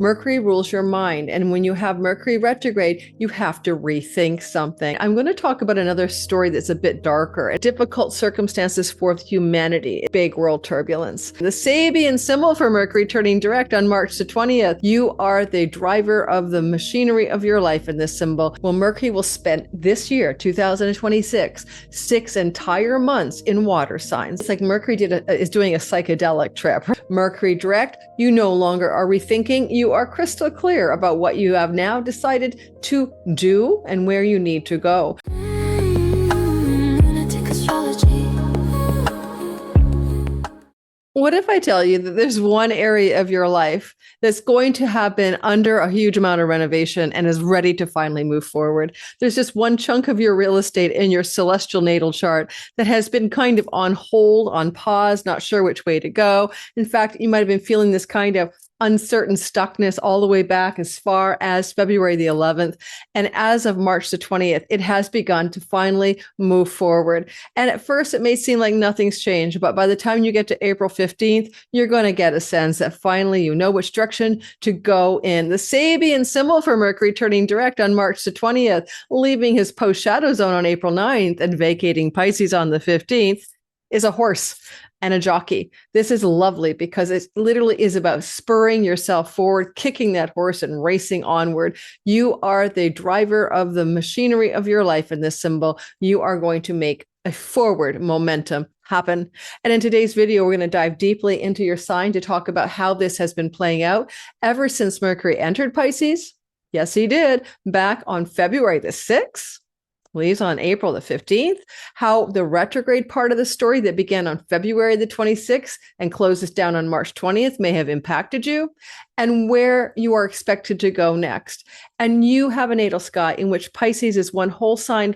Mercury rules your mind. And when you have Mercury retrograde, you have to rethink something. I'm going to talk about another story that's a bit darker. Difficult circumstances for humanity, big world turbulence. The Sabian symbol for Mercury turning direct on March the 20th. You are the driver of the machinery of your life in this symbol. Well, Mercury will spend this year, 2026, 6 entire months in water signs. It's like Mercury is doing a psychedelic trip. Mercury direct, you no longer are rethinking. You are crystal clear about what you have now decided to do and where you need to go. Lunatic astrology. What if I tell you that there's one area of your life that's going to have been under a huge amount of renovation and is ready to finally move forward? There's just one chunk of your real estate in your celestial natal chart that has been kind of on hold, on pause, not sure which way to go. In fact, you might have been feeling this kind of uncertain stuckness all the way back as far as February the 11th. And as of March the 20th, it has begun to finally move forward. And at first, it may seem like nothing's changed, but by the time you get to April 15th, you're going to get a sense that finally you know which direction to go in. The Sabian symbol for Mercury turning direct on March the 20th, leaving his post-shadow zone on April 9th and vacating Pisces on the 15th, is a horse and a jockey. This is lovely because it literally is about spurring yourself forward, kicking that horse and racing onward. You are the driver of the machinery of your life in this symbol. You are going to make a forward momentum happen. And in today's video, we're going to dive deeply into your sign to talk about how this has been playing out ever since Mercury entered Pisces. Yes, he did, back on February the 6th. Leaves on April the 15th, how the retrograde part of the story that began on February the 26th and closes down on March 20th may have impacted you, and where you are expected to go next. And you have a natal sky in which Pisces is one whole sign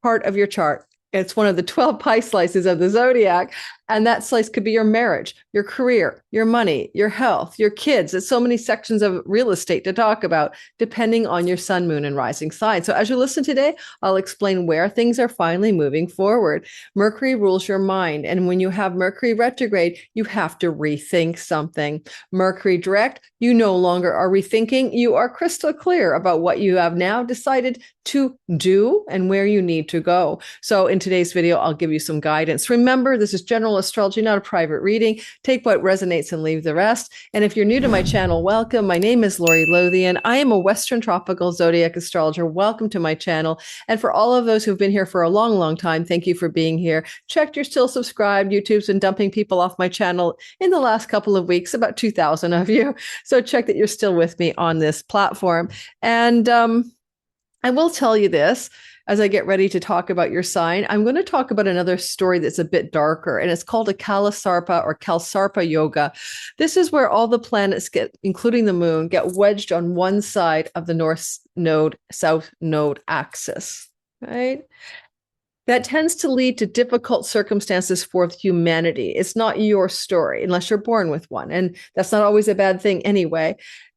part of your chart. It's one of the 12 pie slices of the zodiac. And that slice could be your marriage, your career, your money, your health, your kids. There's so many sections of real estate to talk about, depending on your sun, moon, and rising sign. So as you listen today, I'll explain where things are finally moving forward. Mercury rules your mind. And when you have Mercury retrograde, you have to rethink something. Mercury direct, you no longer are rethinking. You are crystal clear about what you have now decided to do and where you need to go. So in today's video, I'll give you some guidance. Remember, this is general astrology, not a private reading. Take what resonates and leave the rest. And if you're new to my channel, welcome. My name is Lori Lothian. I am a Western tropical zodiac astrologer. Welcome to my channel. And for all of those who've been here for a long, long time, thank you for being here. Check you're still subscribed. YouTube's been dumping people off my channel in the last couple of weeks, about 2,000 of you. So check that you're still with me on this platform. And I will tell you this. As I get ready to talk about your sign, I'm going to talk about another story that's a bit darker, and it's called a Kalasarpa or Kalsarpa yoga. This is where all the planets get, including the moon, get wedged on one side of the north node, south node axis, right? That tends to lead to difficult circumstances for humanity. It's not your story unless you're born with one, and that's not always a bad thing anyway.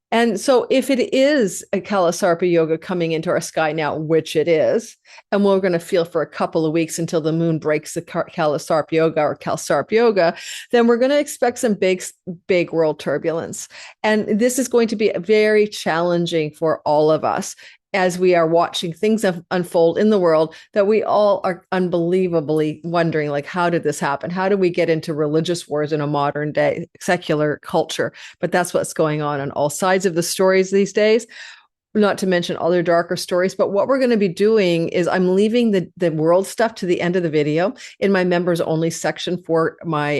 And so if it is a Kalasarpa yoga coming into our sky now, which it is, and we're going to feel for a couple of weeks until the moon breaks the Kalasarpa yoga or Kalsarp yoga, then we're going to expect some big world turbulence. And this is going to be very challenging for all of us as we are watching things unfold in the world that we all are unbelievably wondering, like, how did this happen? How do we get into religious wars in a modern day secular culture? But that's what's going on all sides of the stories these days. Not to mention other darker stories. But what we're going to be doing is I'm leaving the world stuff to the end of the video in my members only section for my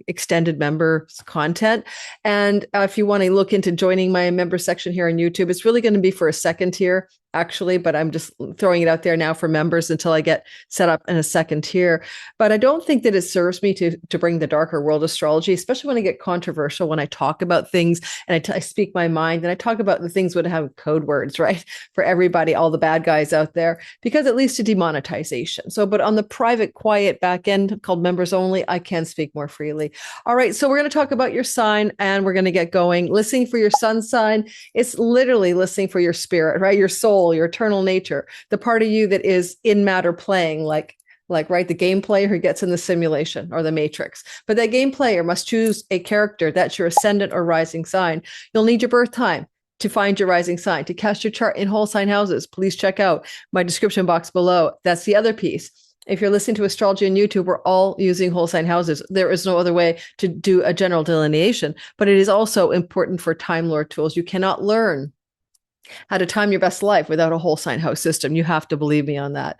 extended members content. And if you want to look into joining my member section here on YouTube, it's really going to be for a second tier, actually, but I'm just throwing it out there now for members until I get set up in a second tier. But I don't think that it serves me to bring the darker world astrology, especially when I get controversial, when I talk about things and I speak my mind and I talk about the things that have code words, right? For everybody, all the bad guys out there, because it leads to demonetization. So, but on the private, quiet back end called members only, I can speak more freely. All right. So we're going to talk about your sign and we're going to get going. Listening for your sun sign. It's literally listening for your spirit, right? Your soul, your eternal nature, the part of you that is in matter playing, like right, the game player who gets in the simulation or the matrix. But that game player must choose a character that's your ascendant or rising sign. You'll need your birth time. to find your rising sign, to cast your chart in whole sign houses, please check out my description box below. That's the other piece. If you're listening to astrology on YouTube, we're all using whole sign houses. There is no other way to do a general delineation, but it is also important for Time Lord tools. You cannot learn how to time your best life without a whole sign house system. You have to believe me on that.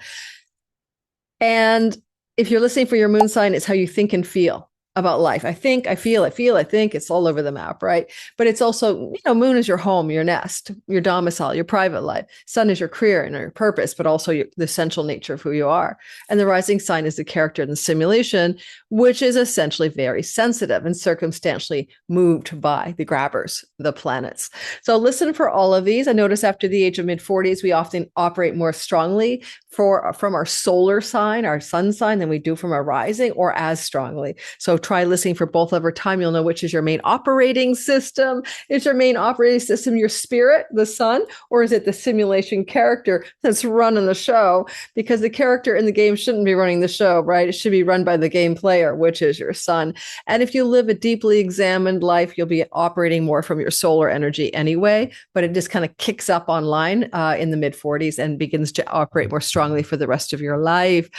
And if you're listening for your moon sign, it's how you think and feel about life. I think, I feel, I think. It's all over the map, right? But it's also, moon is your home, your nest, your domicile, your private life. Sun is your career and your purpose, but also the essential nature of who you are. And the rising sign is the character in the simulation, which is essentially very sensitive and circumstantially moved by the grabbers, the planets. So listen for all of these. I notice after the age of mid-40s, we often operate more strongly from our solar sign, our sun sign, than we do from our rising, or as strongly. So try listening for both over time. You'll know which is your main operating system. Is your main operating system your spirit, the sun, or is it the simulation character that's running the show? Because the character in the game shouldn't be running the show, right? It should be run by the game player, which is your sun. And if you live a deeply examined life, you'll be operating more from your solar energy anyway, but it just kind of kicks up online in the mid-40s and begins to operate more strongly for the rest of your life.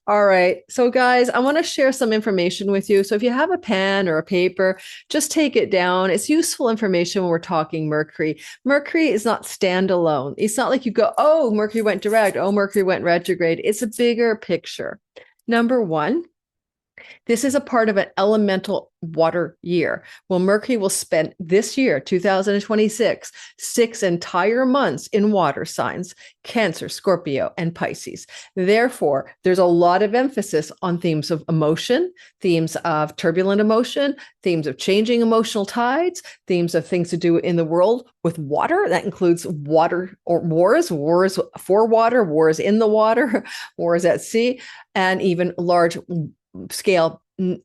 All right. So guys, I want to share some information with you. So if you have a pen or a paper, just take it down. It's useful information when we're talking Mercury. Mercury is not standalone. It's not like you go, oh, Mercury went direct. Oh, Mercury went retrograde. It's a bigger picture. Number one, this is a part of an elemental water year. Well, Mercury will spend this year, 2026, 6 entire months in water signs, Cancer, Scorpio, and Pisces. Therefore, there's a lot of emphasis on themes of emotion, themes of turbulent emotion, themes of changing emotional tides, themes of things to do in the world with water. That includes water or wars for water, wars in the water, wars at sea, and even large scale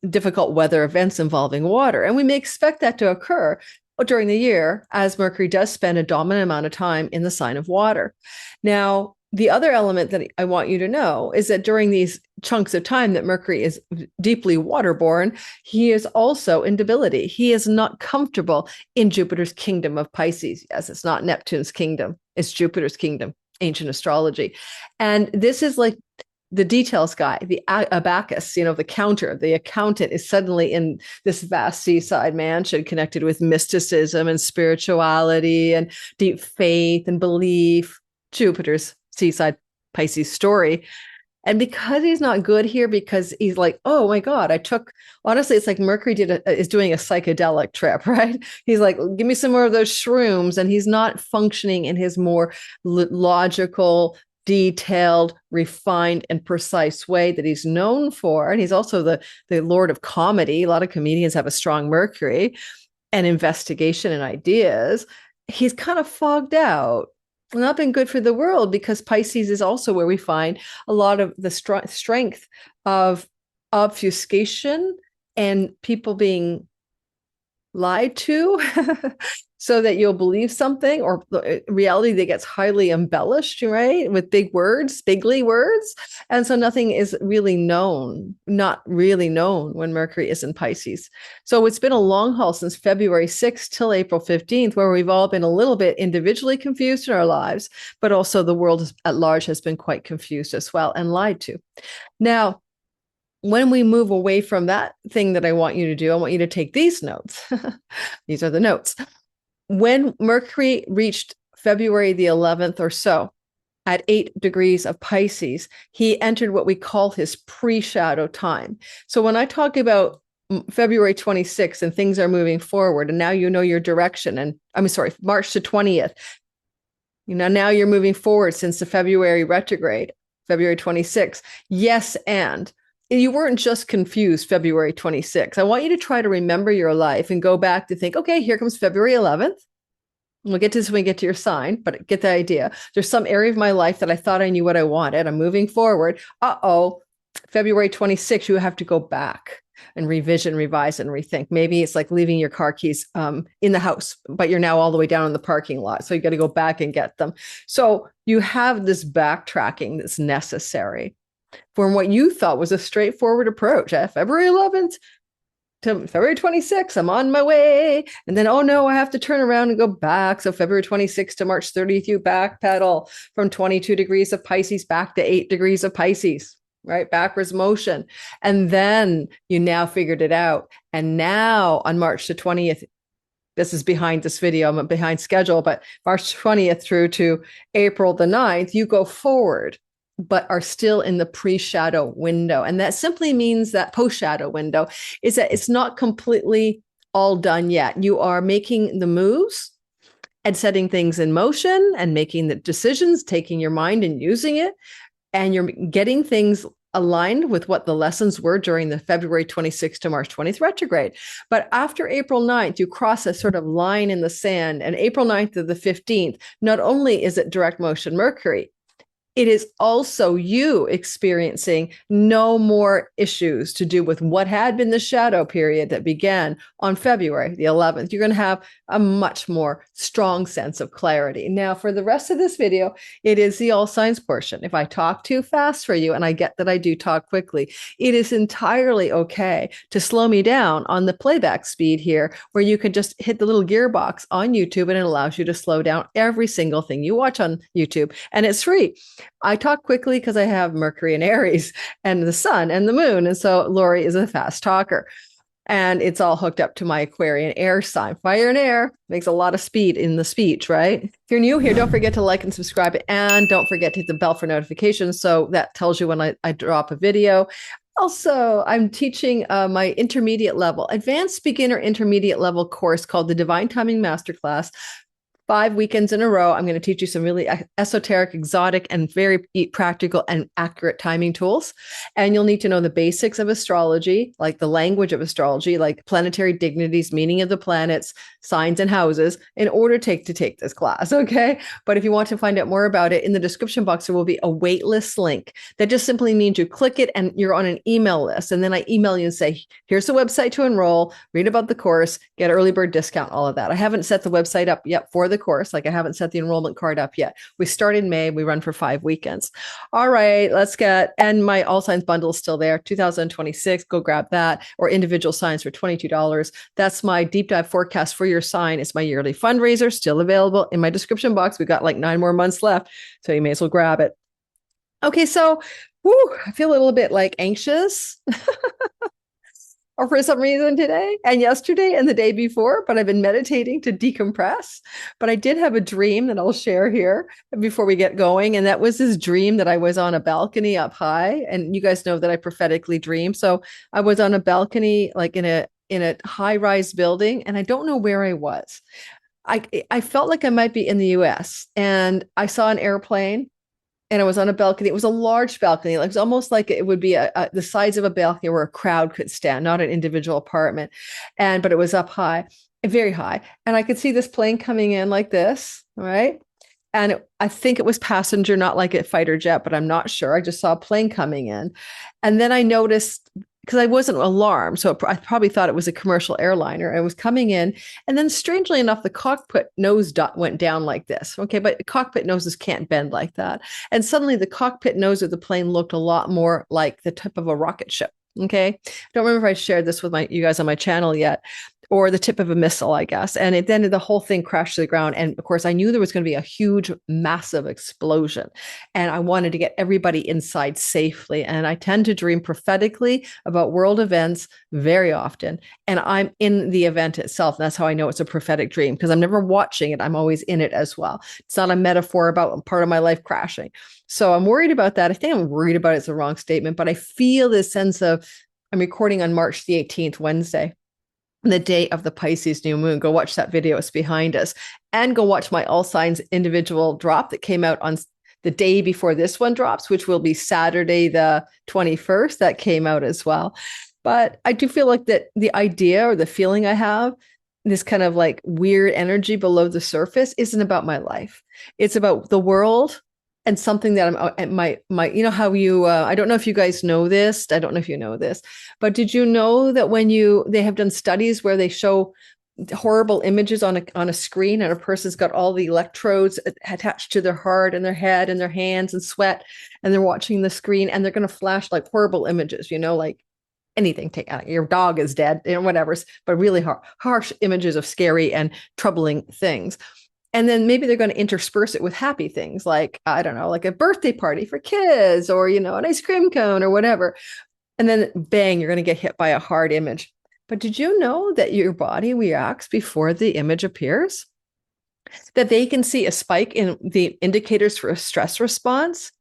difficult weather events involving water. And we may expect that to occur during the year as Mercury does spend a dominant amount of time in the sign of water. Now, the other element that I want you to know is that during these chunks of time that Mercury is deeply waterborne, he is also in debility. He is not comfortable in Jupiter's kingdom of Pisces. Yes, it's not Neptune's kingdom, it's Jupiter's kingdom, ancient astrology. And this is like the details guy, the abacus, the counter, the accountant is suddenly in this vast seaside mansion connected with mysticism and spirituality and deep faith and belief, Jupiter's seaside Pisces story. And because he's not good here, because he's like, oh my God, honestly, it's like Mercury is doing a psychedelic trip, right? He's like, give me some more of those shrooms. And he's not functioning in his more logical, detailed, refined, and precise way that he's known for. And he's also the Lord of comedy. A lot of comedians have a strong Mercury and investigation and ideas. He's kind of fogged out. Not been good for the world, because Pisces is also where we find a lot of the strength of obfuscation and people being lied to so that you'll believe something, or reality that gets highly embellished, right? With bigly words. And so nothing is really known, not really known when Mercury is in Pisces. So it's been a long haul since February 6th till April 15th, where we've all been a little bit individually confused in our lives, but also the world at large has been quite confused as well and lied to. Now, when we move away from that thing that I want you to do, I want you to take these notes. These are the notes. When Mercury reached February the 11th or so, at 8 degrees of Pisces, he entered what we call his pre-shadow time. So when I talk about February 26th and things are moving forward, and now you know your direction, and March the 20th, now you're moving forward since the February retrograde, February 26th. Yes, and you weren't just confused February 26th. I want you to try to remember your life and go back to think, okay, here comes February 11th. We'll get to this when we get to your sign, but get the idea. There's some area of my life that I thought I knew what I wanted. I'm moving forward. February 26th, you have to go back and revision, revise, and rethink. Maybe it's like leaving your car keys in the house, but you're now all the way down in the parking lot. So you got to go back and get them. So you have this backtracking that's necessary from what you thought was a straightforward approach. February 11th, to February 26th, I'm on my way. And then, oh no, I have to turn around and go back. So February 26th to March 30th, you backpedal from 22 degrees of Pisces back to 8 degrees of Pisces, right? Backwards motion. And then you now figured it out. And now on March the 20th, this is behind this video, I'm behind schedule, but March 20th through to April the 9th, you go forward, but are still in the pre-shadow window. And that simply means that post-shadow window is that it's not completely all done yet. You are making the moves and setting things in motion and making the decisions, taking your mind and using it. And you're getting things aligned with what the lessons were during the February 26th to March 20th retrograde. But after April 9th, you cross a sort of line in the sand. And April 9th to the 15th, not only is it direct motion Mercury, it is also you experiencing no more issues to do with what had been the shadow period that began on February the 11th. You're going to have a much more strong sense of clarity. Now, for the rest of this video, it is the all signs portion. If I talk too fast for you, and I get that I do talk quickly, it is entirely okay to slow me down on the playback speed here, where you can just hit the little gearbox on YouTube and it allows you to slow down every single thing you watch on YouTube. And it's free. I talk quickly because I have Mercury and Aries and the sun and the moon. And so Lori is a fast talker. And it's all hooked up to my Aquarian air sign. Fire and air makes a lot of speed in the speech, right? If you're new here, don't forget to like and subscribe. And don't forget to hit the bell for notifications. So that tells you when I drop a video. Also, I'm teaching my intermediate level, advanced beginner intermediate level course called the Divine Timing Masterclass. 5 weekends in a row, I'm going to teach you some really esoteric, exotic, and very practical and accurate timing tools. And you'll need to know the basics of astrology, like the language of astrology, like planetary dignities, meaning of the planets, signs, and houses, in order to take this class, okay? But if you want to find out more about it, in the description box, there will be a waitlist link. That just simply means you click it and you're on an email list. And then I email you and say, here's the website to enroll, read about the course, get early bird discount, all of that. I haven't set the website up yet for the course. Like I haven't set the enrollment card up yet. We start in May. We run for 5 weekends. All right, and my all signs bundle is still there. 2026. Go grab that, or individual signs for $22. That's my deep dive forecast for your sign. It's my yearly fundraiser, still available in my description box. We got like 9 more months left, so you may as well grab it. Okay, so I feel a little bit like anxious. Or for some reason today and yesterday and the day before, but I've been meditating to decompress. But I did have a dream that I'll share here before we get going. And that was this dream that I was on a balcony up high. And you guys know that I prophetically dream. So I was on a balcony, like in a high-rise building, and I don't know where I was. I felt like I might be in the US, and I saw an airplane. And I was on a balcony. It was a large balcony. It was almost like it would be the size of a balcony where a crowd could stand, not an individual apartment. But it was up high, very high. And I could see this plane coming in like this, right? And I think it was passenger, not like a fighter jet, but I'm not sure. I just saw a plane coming in. And then I noticed, because I wasn't alarmed, so I probably thought it was a commercial airliner. It was coming in, and then strangely enough, the cockpit nose went down like this. Okay, but cockpit noses can't bend like that. And suddenly, the cockpit nose of the plane looked a lot more like the tip of a rocket ship. Okay, I don't remember if I shared this with you guys on my channel yet, or the tip of a missile, I guess. And then the whole thing crashed to the ground. And of course, I knew there was going to be a huge, massive explosion. And I wanted to get everybody inside safely. And I tend to dream prophetically about world events very often. And I'm in the event itself. And that's how I know it's a prophetic dream, because I'm never watching it. I'm always in it as well. It's not a metaphor about part of my life crashing. So I'm worried about that. I think I'm worried about it's a wrong statement, but I feel this sense of, I'm recording on March the 18th, Wednesday, the day of the Pisces new moon. Go watch that video. It's behind us. And go watch my all signs individual drop that came out on the day before this one drops, which will be Saturday, the 21st. That came out as well. But I do feel like that the idea or the feeling I have, this kind of like weird energy below the surface, isn't about my life. It's about the world. And something that you know how you, I don't know if you guys know this. I don't know if you know this, but did you know that they have done studies where they show horrible images on a screen, and a person's got all the electrodes attached to their heart and their head and their hands and sweat, and they're watching the screen, and they're going to flash like horrible images, like anything, take your dog is dead, whatever, but really harsh images of scary and troubling things. And then maybe they're going to intersperse it with happy things like, I don't know, like a birthday party for kids or, an ice cream cone or whatever. And then bang, you're going to get hit by a hard image. But did you know that your body reacts before the image appears? That they can see a spike in the indicators for a stress response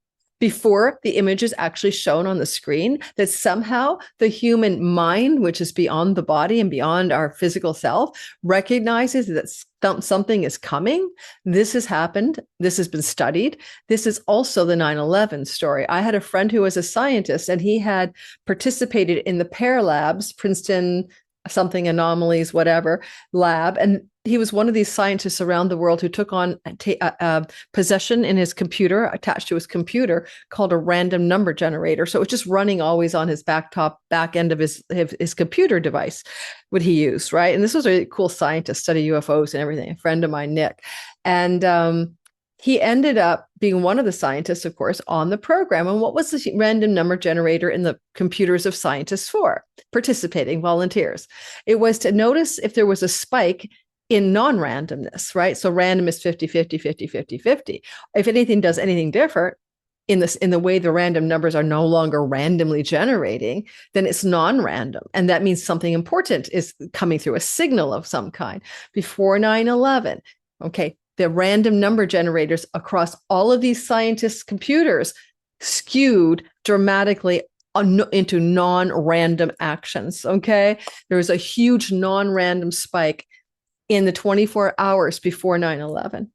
before the image is actually shown on the screen, that somehow the human mind, which is beyond the body and beyond our physical self, recognizes that something is coming. This has happened. This has been studied. This is also the 9/11 story. I had a friend who was a scientist, and he had participated in the PAIR labs, Princeton something anomalies, whatever lab. And he was one of these scientists around the world who took on possession in his computer, attached to his computer, called a random number generator. So it was just running always on his back end of his computer device, what he used, right? And this was a really cool scientist, study UFOs and everything, a friend of mine, Nick. And he ended up being one of the scientists, of course, on the program. And what was the random number generator in the computers of scientists for? Participating volunteers. It was to notice if there was a spike in non-randomness, right? So random is 50, 50, 50, 50, 50. If anything does anything different in the way the random numbers are no longer randomly generating, then it's non-random. And that means something important is coming through, a signal of some kind. Before 9/11, okay, the random number generators across all of these scientists' computers skewed dramatically into non-random actions, okay? There was a huge non-random spike in the 24 hours before 9/11.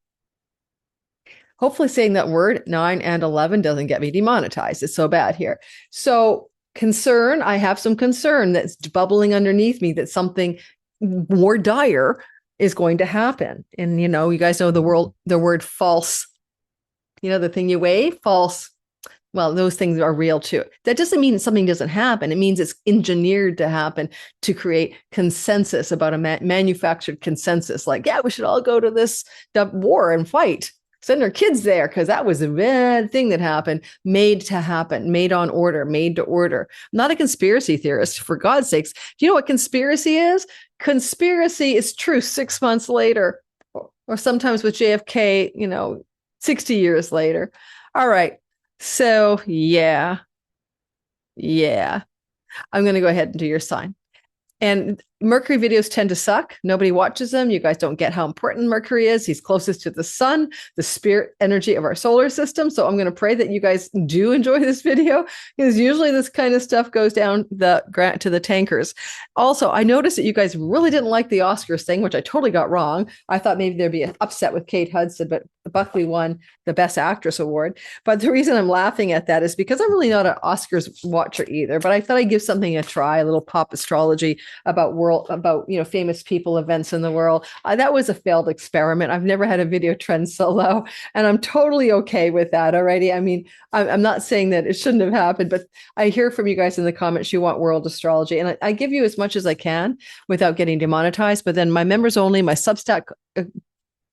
Hopefully saying that word 9 and 11 doesn't get me demonetized. It's so bad here. So concern, I have some concern that's bubbling underneath me that something more dire is going to happen. And, you guys know the word false, the thing you weigh, false. Well, those things are real too. That doesn't mean something doesn't happen. It means it's engineered to happen to create consensus about a manufactured consensus. Like, yeah, we should all go to this war and fight. Send our kids there because that was a bad thing that happened, made to happen, made on order, made to order. I'm not a conspiracy theorist, for God's sakes. Do you know what conspiracy is? Conspiracy is truth 6 months later, or sometimes with JFK, 60 years later. All right. So, yeah. I'm going to go ahead and do your sign. And Mercury videos tend to suck. Nobody watches them. You guys don't get how important Mercury is. He's closest to the sun, the spirit energy of our solar system. So I'm going to pray that you guys do enjoy this video, because usually this kind of stuff goes down to the tankers. Also, I noticed that you guys really didn't like the Oscars thing, which I totally got wrong. I thought maybe there'd be an upset with Kate Hudson, but Buckley won the Best Actress award. But the reason I'm laughing at that is because I'm really not an Oscars watcher either. But I thought I'd give something a try, a little pop astrology about famous people, events in the world. That was a failed experiment. I've never had a video trend so low, and I'm totally okay with that already. I mean, I'm not saying that it shouldn't have happened, but I hear from you guys in the comments you want world astrology, and I give you as much as I can without getting demonetized. But then my members only, my Substack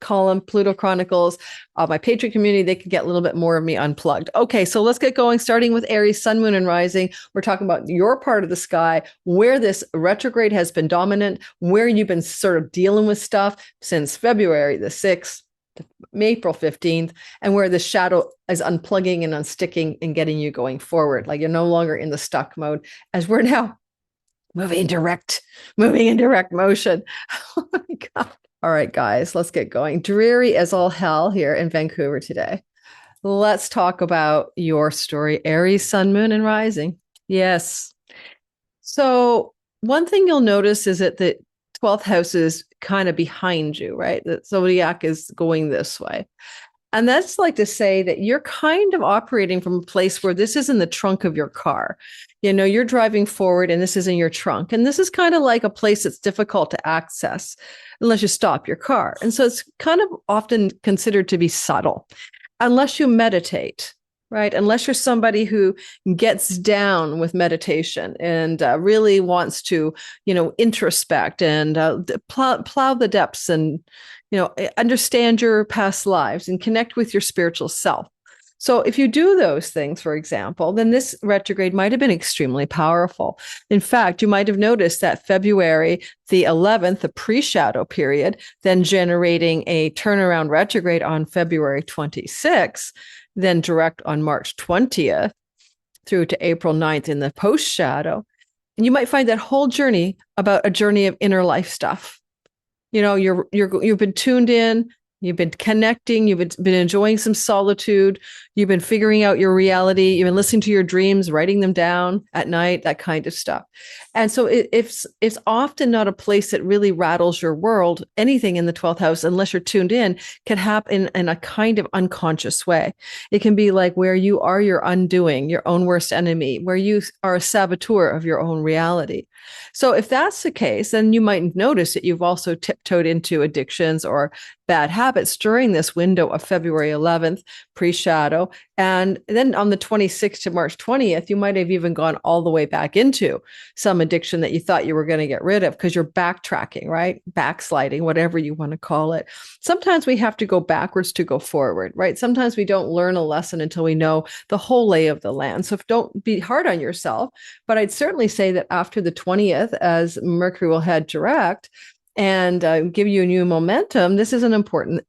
column, Pluto Chronicles, my Patreon community, they can get a little bit more of me unplugged. Okay, so let's get going, starting with Aries, Sun, Moon, and Rising. We're talking about your part of the sky, where this retrograde has been dominant, where you've been sort of dealing with stuff since February the 6th to April 15th, and where the shadow is unplugging and unsticking and getting you going forward. Like you're no longer in the stuck mode, as we're now moving in direct motion. Oh my God. All right, guys, let's get going. Dreary as all hell here in Vancouver today. Let's talk about your story, Aries, Sun, Moon, and Rising. Yes. So one thing you'll notice is that the 12th house is kind of behind you, right? The zodiac is going this way. And that's like to say that you're kind of operating from a place where this is in the trunk of your car. You're driving forward and this is in your trunk. And this is kind of like a place that's difficult to access unless you stop your car. And so it's kind of often considered to be subtle unless you meditate, right? Unless you're somebody who gets down with meditation and really wants to, introspect and plow the depths and, understand your past lives and connect with your spiritual self. So if you do those things, for example, then this retrograde might have been extremely powerful. In fact, you might have noticed that February the 11th, the pre-shadow period, then generating a turnaround retrograde on February 26th, then direct on March 20th through to April 9th in the post-shadow. And you might find that whole journey about a journey of inner life stuff. You know, you've been tuned in, you've been connecting, you've been enjoying some solitude, you've been figuring out your reality, you've been listening to your dreams, writing them down at night, that kind of stuff. And so it's often not a place that really rattles your world. Anything in the 12th house, unless you're tuned in, can happen in a kind of unconscious way. It can be like where you are your undoing, your own worst enemy, where you are a saboteur of your own reality. So if that's the case, then you might notice that you've also tiptoed into addictions or bad habits during this window of February 11th, pre-shadow. And then on the 26th to March 20th, you might have even gone all the way back into some addiction that you thought you were going to get rid of because you're backtracking, right? Backsliding, whatever you want to call it. Sometimes we have to go backwards to go forward, right? Sometimes we don't learn a lesson until we know the whole lay of the land. So don't be hard on yourself. But I'd certainly say that after the 20th, as Mercury will head direct, and give you a new momentum, this is an important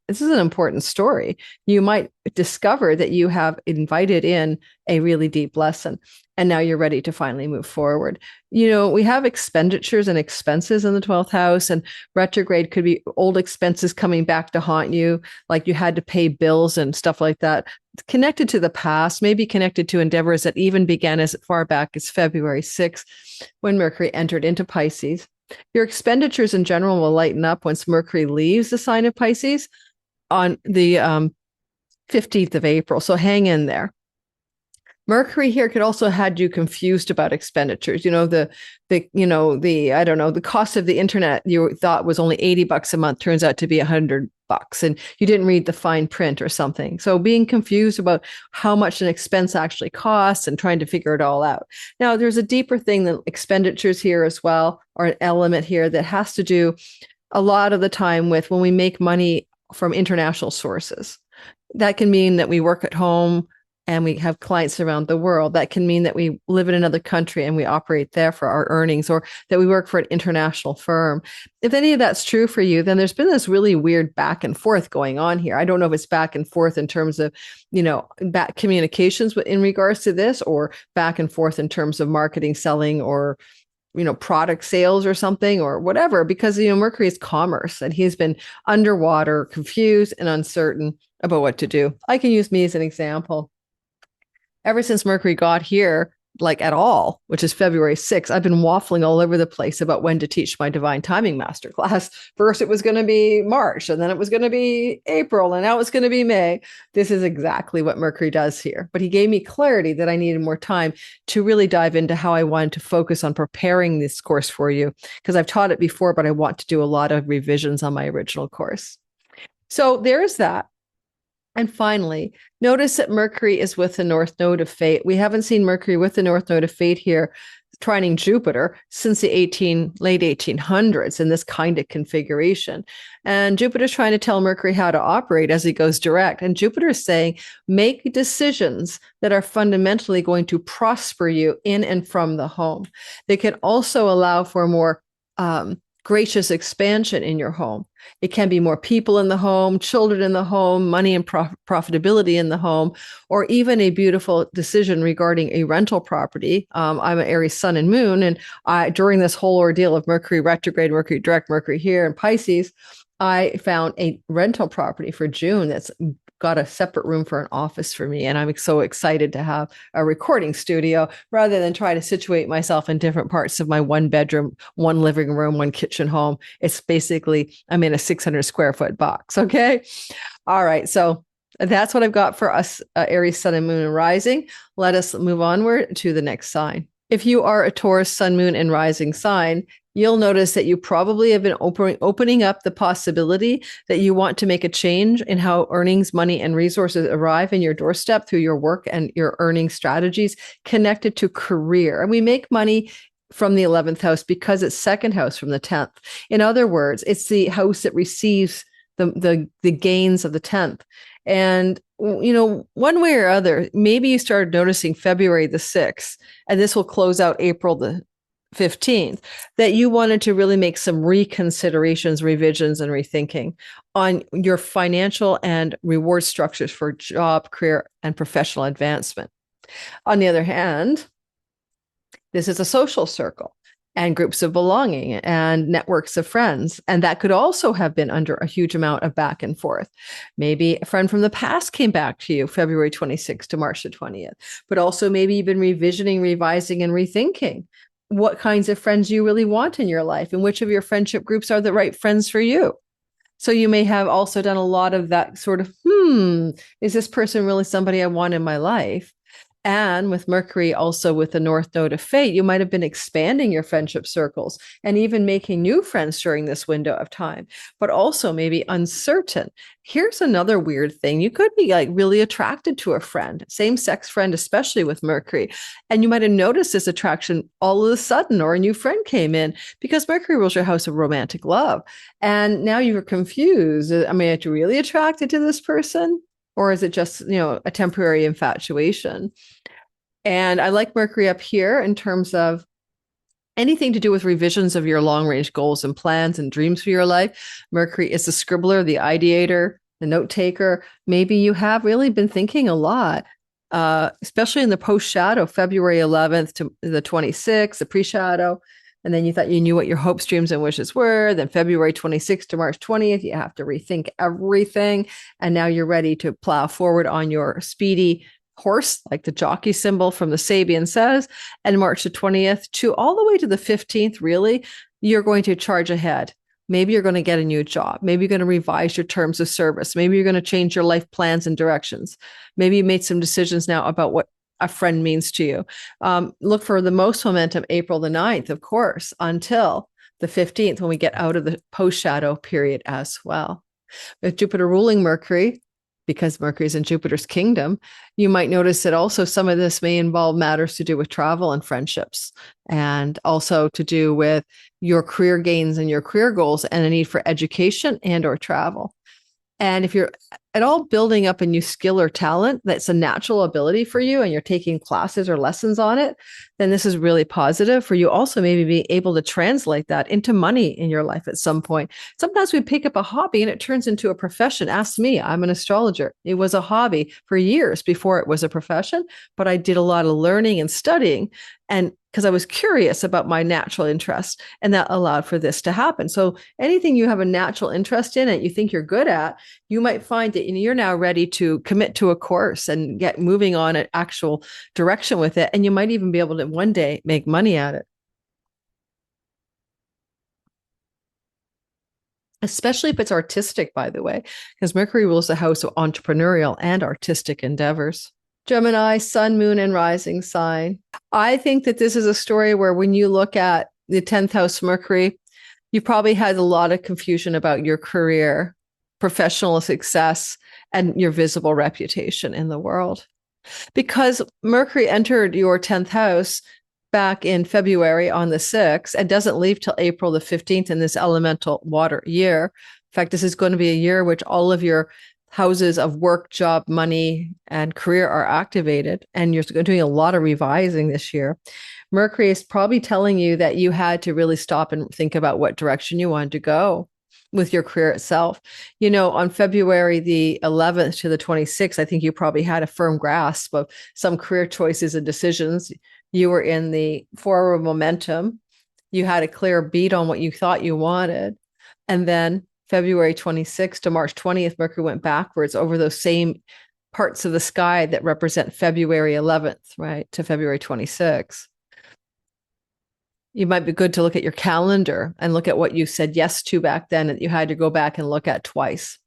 story. You might discover that you have invited in a really deep lesson, and now you're ready to finally move forward. You know, we have expenditures and expenses in the 12th house, and retrograde could be old expenses coming back to haunt you, like you had to pay bills and stuff like that, connected to the past, maybe connected to endeavors that even began as far back as February 6th, when Mercury entered into Pisces. Your expenditures in general will lighten up once Mercury leaves the sign of Pisces on the 15th of April. So hang in there. Mercury here could also had you confused about expenditures. You know, the cost of the internet you thought was only $80 a month turns out to be $100, and you didn't read the fine print or something. So being confused about how much an expense actually costs and trying to figure it all out. Now, there's a deeper thing than expenditures here as well, or an element here that has to do a lot of the time with when we make money from international sources. That can mean that we work at home and we have clients around the world. That can mean that we live in another country and we operate there for our earnings, or that we work for an international firm. If any of that's true for you, then there's been this really weird back and forth going on here. I don't know if it's back and forth in terms of, back communications in regards to this, or back and forth in terms of marketing, selling, or product sales or something or whatever, because, Mercury is commerce and he's been underwater, confused and uncertain about what to do. I can use me as an example. Ever since Mercury got here, like at all, which is February 6th, I've been waffling all over the place about when to teach my divine timing masterclass. First, it was going to be March, and then it was going to be April, and now it's going to be May. This is exactly what Mercury does here. But he gave me clarity that I needed more time to really dive into how I wanted to focus on preparing this course for you, because I've taught it before, but I want to do a lot of revisions on my original course. So there's that. And finally, notice that Mercury is with the North Node of Fate. We haven't seen Mercury with the North Node of Fate here trining Jupiter since the late 1800s in this kind of configuration. And Jupiter's trying to tell Mercury how to operate as he goes direct. And Jupiter is saying, make decisions that are fundamentally going to prosper you in and from the home. They can also allow for more gracious expansion in your home. It can be more people in the home, children in the home, money and profitability in the home, or even a beautiful decision regarding a rental property. I'm an Aries sun and moon, and during this whole ordeal of Mercury retrograde, Mercury direct, Mercury here in Pisces, I found a rental property for June that's got a separate room for an office for me. And I'm so excited to have a recording studio rather than try to situate myself in different parts of my one bedroom, one living room, one kitchen home. It's basically, I'm in a 600 square foot box. Okay. All right. So that's what I've got for us, Aries, Sun and Moon and Rising. Let us move onward to the next sign. If you are a Taurus, Sun, Moon, and Rising sign, you'll notice that you probably have been opening up the possibility that you want to make a change in how earnings, money, and resources arrive in your doorstep through your work and your earning strategies connected to career. And we make money from the 11th house because it's second house from the 10th. In other words, it's the house that receives the gains of the 10th. And, one way or other, maybe you started noticing February the 6th, and this will close out April the 15th, that you wanted to really make some reconsiderations, revisions, and rethinking on your financial and reward structures for job, career, and professional advancement. On the other hand, this is a social circle and groups of belonging and networks of friends. And that could also have been under a huge amount of back and forth. Maybe a friend from the past came back to you February 26th to March the 20th, but also maybe you've been revisioning, revising, and rethinking what kinds of friends you really want in your life and which of your friendship groups are the right friends for you. So you may have also done a lot of that sort of, is this person really somebody I want in my life? And with Mercury also with the North Node of Fate, you might have been expanding your friendship circles and even making new friends during this window of time, but also maybe uncertain. Here's another weird thing. You could be like really attracted to a friend, same-sex friend, especially with Mercury. And you might have noticed this attraction all of a sudden, or a new friend came in because Mercury rules your house of romantic love. And now you're confused. Am I really attracted to this person? Or is it just, a temporary infatuation? And I like Mercury up here in terms of anything to do with revisions of your long range goals and plans and dreams for your life. Mercury is the scribbler, the ideator, the note taker. Maybe you have really been thinking a lot, especially in the post shadow, February 11th to the 26th, the pre shadow. And then you thought you knew what your hopes, dreams, and wishes were. Then February 26th to March 20th, you have to rethink everything. And now you're ready to plow forward on your speedy horse, like the jockey symbol from the Sabian says. And March the 20th to all the way to the 15th, really, you're going to charge ahead. Maybe you're going to get a new job. Maybe you're going to revise your terms of service. Maybe you're going to change your life plans and directions. Maybe you made some decisions now about what a friend means to you. Look for the most momentum April the 9th, of course, until the 15th when we get out of the post-shadow period as well. With Jupiter ruling Mercury, because Mercury is in Jupiter's kingdom, you might notice that also some of this may involve matters to do with travel and friendships, and also to do with your career gains and your career goals and a need for education and or travel. And if you're at all building up a new skill or talent that's a natural ability for you and you're taking classes or lessons on it, then this is really positive for you. Also, maybe be able to translate that into money in your life at some point. Sometimes we pick up a hobby and it turns into a profession. Ask me, I'm an astrologer. It was a hobby for years before it was a profession, but I did a lot of learning and studying, and because I was curious about my natural interest, and that allowed for this to happen. So anything you have a natural interest in and you think you're good at, you might find that you're now ready to commit to a course and get moving on an actual direction with it. And you might even be able to one day make money at it. Especially if it's artistic, by the way, because Mercury rules the house of entrepreneurial and artistic endeavors. Gemini, sun, moon, and rising sign. I think that this is a story where when you look at the 10th house Mercury, you probably had a lot of confusion about your career, professional success, and your visible reputation in the world. Because Mercury entered your 10th house back in February on the 6th and doesn't leave till April the 15th in this elemental water year. In fact, this is going to be a year which all of your houses of work, job, money, and career are activated, and you're doing a lot of revising this year. Mercury is probably telling you that you had to really stop and think about what direction you wanted to go with your career itself. On February the 11th to the 26th, I think you probably had a firm grasp of some career choices and decisions. You were in the forward momentum. You had a clear beat on what you thought you wanted. And then February 26th to March 20th, Mercury went backwards over those same parts of the sky that represent February 11th, right, to February 26th. You might be good to look at your calendar and look at what you said yes to back then that you had to go back and look at twice.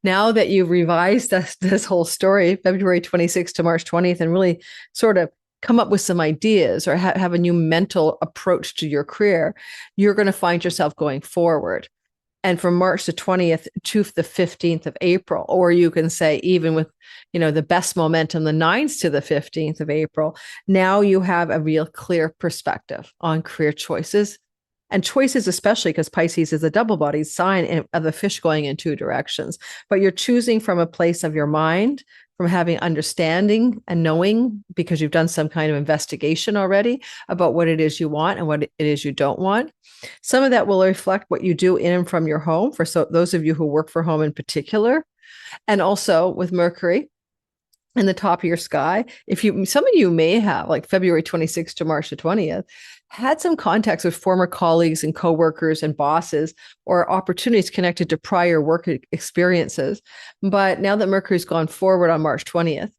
Now that you've revised this whole story, February 26th to March 20th, and really sort of come up with some ideas or have a new mental approach to your career, you're going to find yourself going forward. And from March the 20th to the 15th of April, or you can say even with, the best momentum, the 9th to the 15th of April, now you have a real clear perspective on career choices and choices, especially because Pisces is a double-bodied sign of the fish going in two directions. But you're choosing from a place of your mind, from having understanding and knowing, because you've done some kind of investigation already about what it is you want and what it is you don't want. Some of that will reflect what you do in and from your home, for those of you who work for home in particular. And also with Mercury in the top of your sky, some of you may have, like February 26th to March the 20th, had some contacts with former colleagues and coworkers and bosses, or opportunities connected to prior work experiences. But now that Mercury's gone forward on March 20th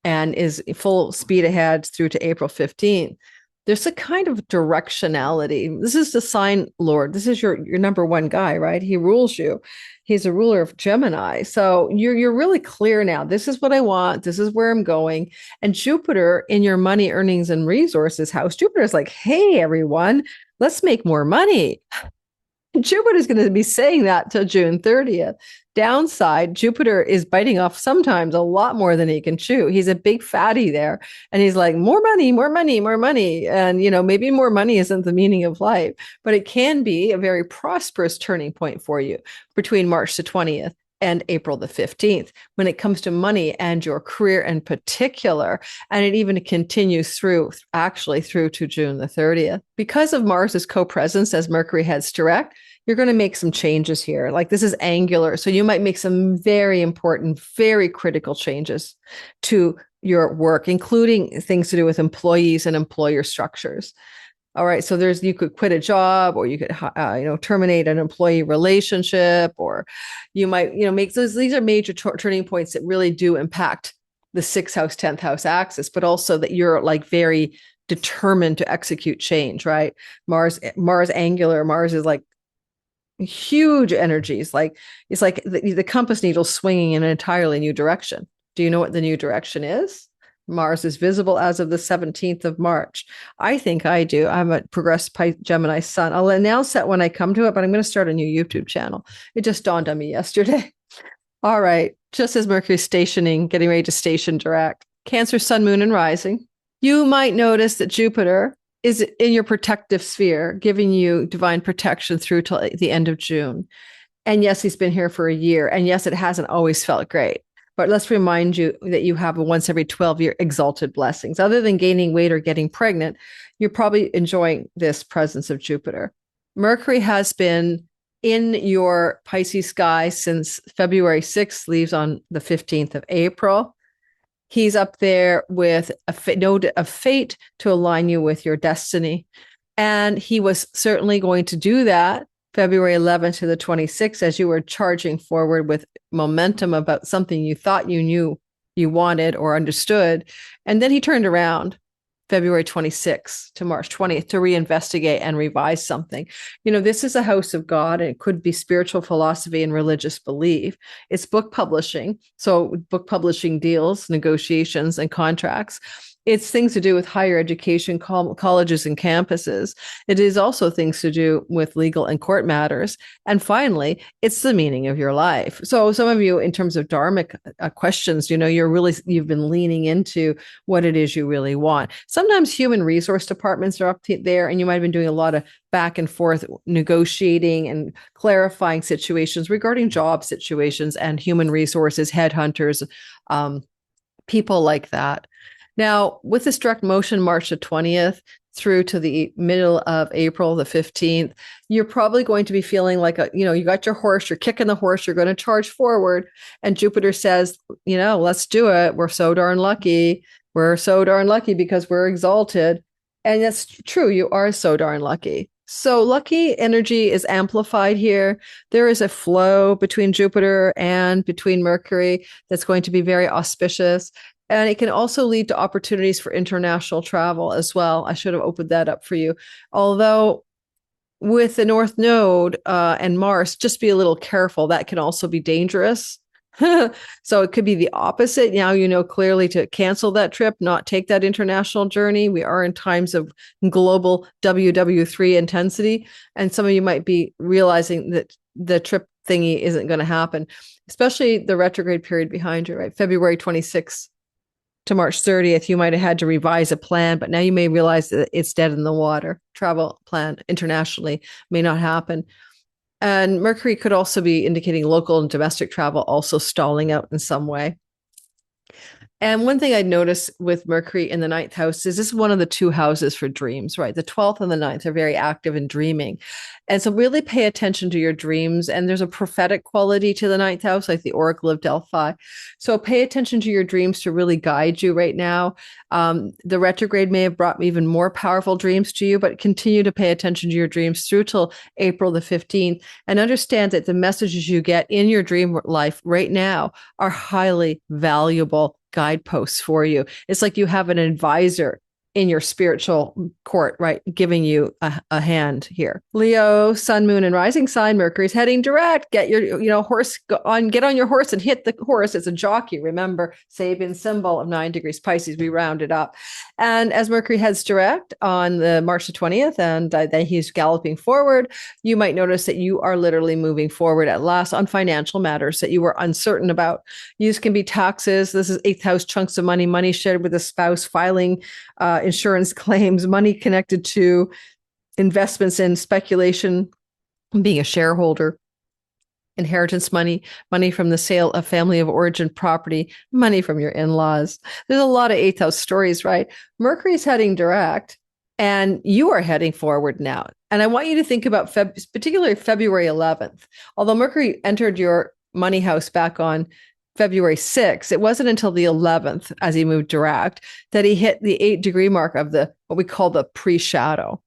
and is full speed ahead through to April 15th, there's a kind of directionality. This is the sign lord. This is your number one guy, right? He rules you. He's a ruler of Gemini. So you're really clear now. This is what I want. This is where I'm going. And Jupiter in your money, earnings, and resources house, Jupiter is like, hey, everyone, let's make more money. Jupiter is going to be saying that till June 30th. Downside, Jupiter is biting off sometimes a lot more than he can chew. He's a big fatty there. And he's like, more money, more money, more money. And, maybe more money isn't the meaning of life, but it can be a very prosperous turning point for you between March the 20th and April the 15th when it comes to money and your career in particular. And it even continues through to June the 30th. Because of Mars's co-presence as Mercury heads direct, you're going to make some changes here. Like, this is angular. So you might make some very important, very critical changes to your work, including things to do with employees and employer structures. All right. So you could quit a job, or you could, terminate an employee relationship, or you might, make those. These are major turning points that really do impact the 6th house, 10th house axis, but also that you're like very determined to execute change, right? Mars angular. Mars is like huge energies. It's like the compass needle swinging in an entirely new direction. Do you know what the new direction is? Mars is visible as of the 17th of March. I think I do. I'm a progressed Gemini sun. I'll announce that when I come to it, but I'm going to start a new YouTube channel. It just dawned on me yesterday. All right. Just as Mercury's getting ready to station direct, Cancer, sun, moon, and rising, you might notice that Jupiter is in your protective sphere, giving you divine protection through till the end of June. And yes, he's been here for a year. And yes, it hasn't always felt great. But let's remind you that you have a once every 12-year exalted blessings. Other than gaining weight or getting pregnant, you're probably enjoying this presence of Jupiter. Mercury has been in your Pisces sky since February 6th, leaves on the 15th of April. He's up there with a node of fate to align you with your destiny. And he was certainly going to do that February 11th to the 26th, as you were charging forward with momentum about something you thought you knew you wanted or understood. And then he turned around February 26th to March 20th to reinvestigate and revise something. This is a house of God, and it could be spiritual philosophy and religious belief. It's book publishing. So book publishing deals, negotiations, and contracts. It's things to do with higher education, colleges and campuses. It is also things to do with legal and court matters. And finally, it's the meaning of your life. So some of you, in terms of dharmic questions, you've been leaning into what it is you really want. Sometimes human resource departments are up there, and you might have been doing a lot of back and forth negotiating and clarifying situations regarding job situations and human resources, headhunters, people like that. Now, with this direct motion, March the 20th through to the middle of April, the 15th, you're probably going to be feeling like, you got your horse, you're kicking the horse, you're going to charge forward. And Jupiter says, let's do it. We're so darn lucky. We're so darn lucky because we're exalted. And that's true. You are so darn lucky. So lucky energy is amplified here. There is a flow between Jupiter and between Mercury that's going to be very auspicious. And it can also lead to opportunities for international travel as well. I should have opened that up for you. Although with the North Node and Mars, just be a little careful. That can also be dangerous. So it could be the opposite. Now you know clearly to cancel that trip, not take that international journey. We are in times of global WW3 intensity. And some of you might be realizing that the trip thingy isn't going to happen, especially the retrograde period behind you, right? February 26th to March 30th, you might have had to revise a plan, but now you may realize that it's dead in the water. Travel plan internationally may not happen. And Mercury could also be indicating local and domestic travel also stalling out in some way. And one thing I noticed with Mercury in the ninth house is this is one of the two houses for dreams, right? The 12th and the ninth are very active in dreaming. And so really pay attention to your dreams. And there's a prophetic quality to the ninth house, like the Oracle of Delphi. So pay attention to your dreams to really guide you right now. The retrograde may have brought even more powerful dreams to you, but continue to pay attention to your dreams through till April the 15th and understand that the messages you get in your dream life right now are highly valuable guideposts for you. It's like you have an advisor in your spiritual court, right? Giving you a hand here. Leo, sun, moon, and rising sign. Mercury's heading direct. Get your, horse on, get on your horse and hit the horse. It's a jockey. Remember, Sabian symbol of 9 degrees Pisces. We round it up. And as Mercury heads direct on the March the 20th, and then he's galloping forward, you might notice that you are literally moving forward at last on financial matters that you were uncertain about. These can be taxes. This is 8th house chunks of money shared with a spouse, filing insurance claims, money connected to investments in speculation, being a shareholder, inheritance money from the sale of family of origin property, money from your in-laws. There's a lot of 8th house stories, right? Mercury's heading direct and you are heading forward now. And I want you to think about particularly February 11th. Although Mercury entered your money house back on February 6th, it wasn't until the 11th, as he moved direct, that he hit the 8-degree mark of what we call the pre-shadow.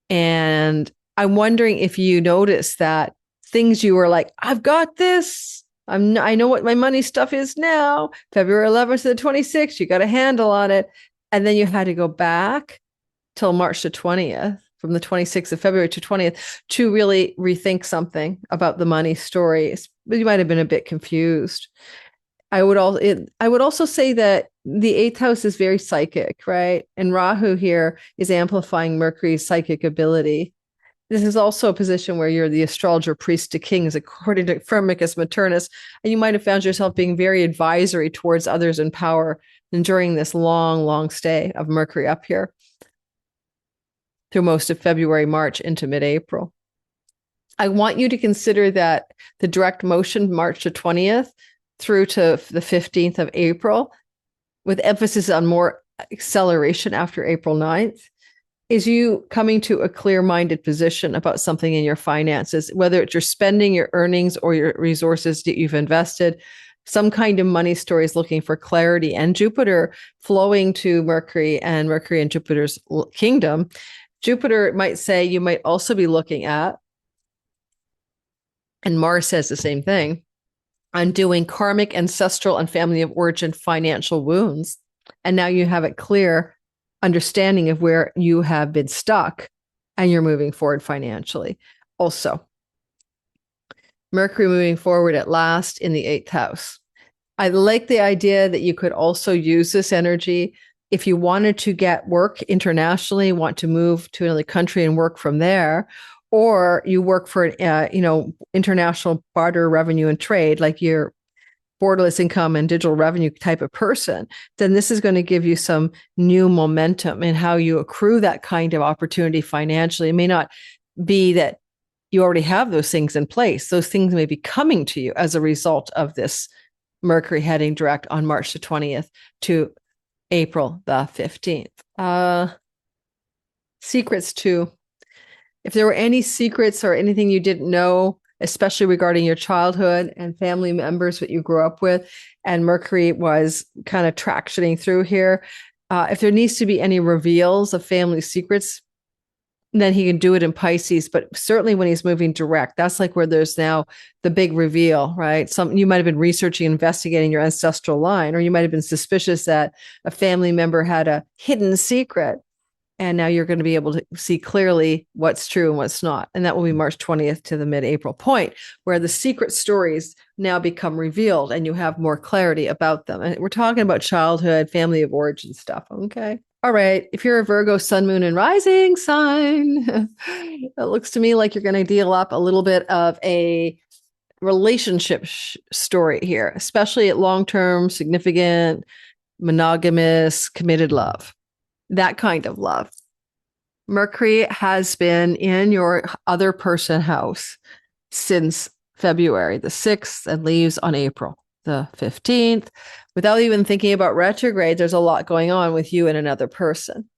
And I'm wondering if you noticed that things you were like, I've got this. I know what my money stuff is now. February 11th to the 26th, you got a handle on it. And then you had to go back till March the 20th, from the 26th of February to 20th, to really rethink something about the money story. You might have been a bit confused. I would also say that the 8th house is very psychic, right? And Rahu here is amplifying Mercury's psychic ability. This is also a position where you're the astrologer priest to kings, according to Firmicus Maternus, and you might have found yourself being very advisory towards others in power during this long, long stay of Mercury up here through most of February, March into mid-April. I want you to consider that the direct motion, March the 20th, through to the 15th of April, with emphasis on more acceleration after April 9th, is you coming to a clear-minded position about something in your finances, whether it's your spending, your earnings, or your resources that you've invested. Some kind of money story is looking for clarity, and Jupiter flowing to Mercury and Jupiter's kingdom. Jupiter might say you might also be looking at, and Mars says the same thing, undoing karmic, ancestral, and family of origin financial wounds. And now you have a clear understanding of where you have been stuck and you're moving forward financially. Also, Mercury moving forward at last in the 8th house. I like the idea that you could also use this energy if you wanted to get work internationally, want to move to another country and work from there, or you work for international barter, revenue, and trade, like you're borderless income and digital revenue type of person, then this is going to give you some new momentum in how you accrue that kind of opportunity financially. It may not be that you already have those things in place. Those things may be coming to you as a result of this Mercury heading direct on March the 20th to April the 15th. Secrets too. If there were any secrets or anything you didn't know, especially regarding your childhood and family members that you grew up with, and Mercury was kind of tractioning through here, if there needs to be any reveals of family secrets, then he can do it in Pisces. But certainly when he's moving direct, that's like where there's now the big reveal, right? You might have been researching, investigating your ancestral line, or you might have been suspicious that a family member had a hidden secret. And now you're going to be able to see clearly what's true and what's not. And that will be March 20th to the mid-April point, where the secret stories now become revealed and you have more clarity about them. And we're talking about childhood, family of origin stuff. Okay. All right. If you're a Virgo, sun, moon, and rising sign, it looks to me like you're going to deal up a little bit of a relationship story here, especially at long-term, significant, monogamous, committed love, that kind of love. Mercury has been in your other person house since February the 6th and leaves on April the 15th. Without even thinking about retrograde, there's a lot going on with you and another person.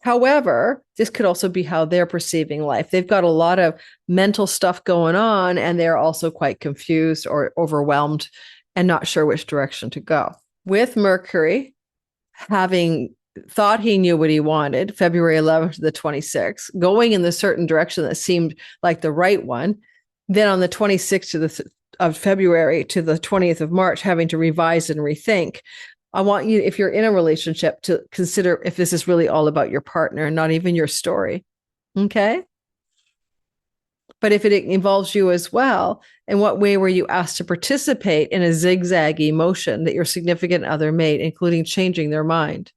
However, this could also be how they're perceiving life. They've got a lot of mental stuff going on, and they're also quite confused or overwhelmed and not sure which direction to go. With Mercury having thought he knew what he wanted, February 11th to the 26th, going in the certain direction that seemed like the right one, then on the 26th of February to the 20th of March, having to revise and rethink. I want you, if you're in a relationship, to consider if this is really all about your partner, not even your story. Okay? But if it involves you as well, in what way were you asked to participate in a zigzaggy motion that your significant other made, including changing their mind?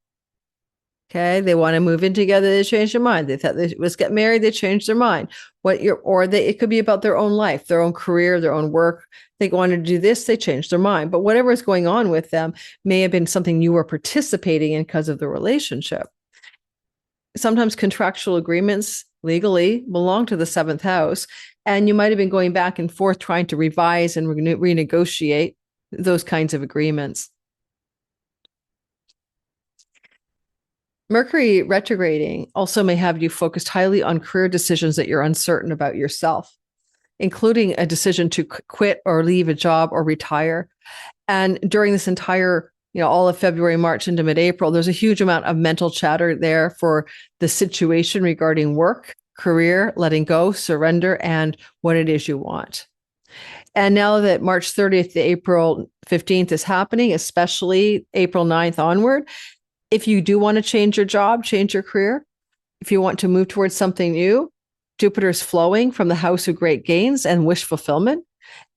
Okay, they want to move in together, they change their mind. They thought they was get married, they changed their mind. It could be about their own life, their own career, their own work. They wanted to do this, they changed their mind. But whatever is going on with them may have been something you were participating in because of the relationship. Sometimes contractual agreements legally belong to the 7th house, and you might have been going back and forth trying to revise and renegotiate those kinds of agreements. Mercury retrograding also may have you focused highly on career decisions that you're uncertain about yourself, including a decision to quit or leave a job or retire. And during this entire, all of February, March into mid-April, there's a huge amount of mental chatter there for the situation regarding work, career, letting go, surrender, and what it is you want. And now that March 30th to April 15th is happening, especially April 9th onward, if you do want to change your job, change your career, if you want to move towards something new, Jupiter is flowing from the house of great gains and wish fulfillment,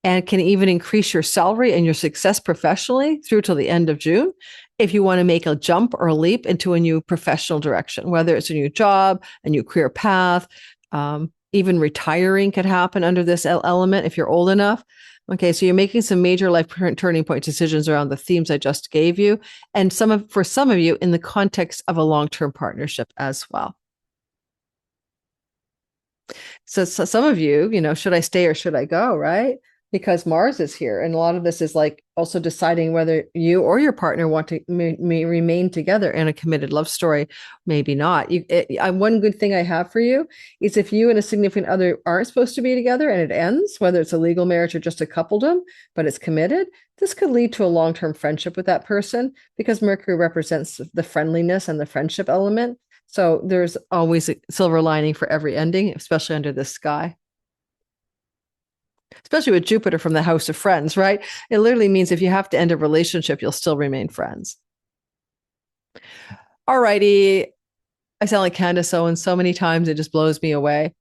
and can even increase your salary and your success professionally through till the end of June. If you want to make a jump or a leap into a new professional direction, whether it's a new job, a new career path, even retiring could happen under this element if you're old enough. Okay, so you're making some major life turning point decisions around the themes I just gave you, and for some of you in the context of a long-term partnership as well. So some of you, should I stay or should I go, right? Because Mars is here, and a lot of this is like also deciding whether you or your partner want to may remain together in a committed love story, maybe not. One good thing I have for you is if you and a significant other aren't supposed to be together and it ends, whether it's a legal marriage or just a coupledom, but it's committed, this could lead to a long-term friendship with that person because Mercury represents the friendliness and the friendship element. So there's always a silver lining for every ending, especially under this sky. Especially with Jupiter from the house of friends, right? It literally means if you have to end a relationship, you'll still remain friends. All righty. I sound like Candace Owens so many times, it just blows me away.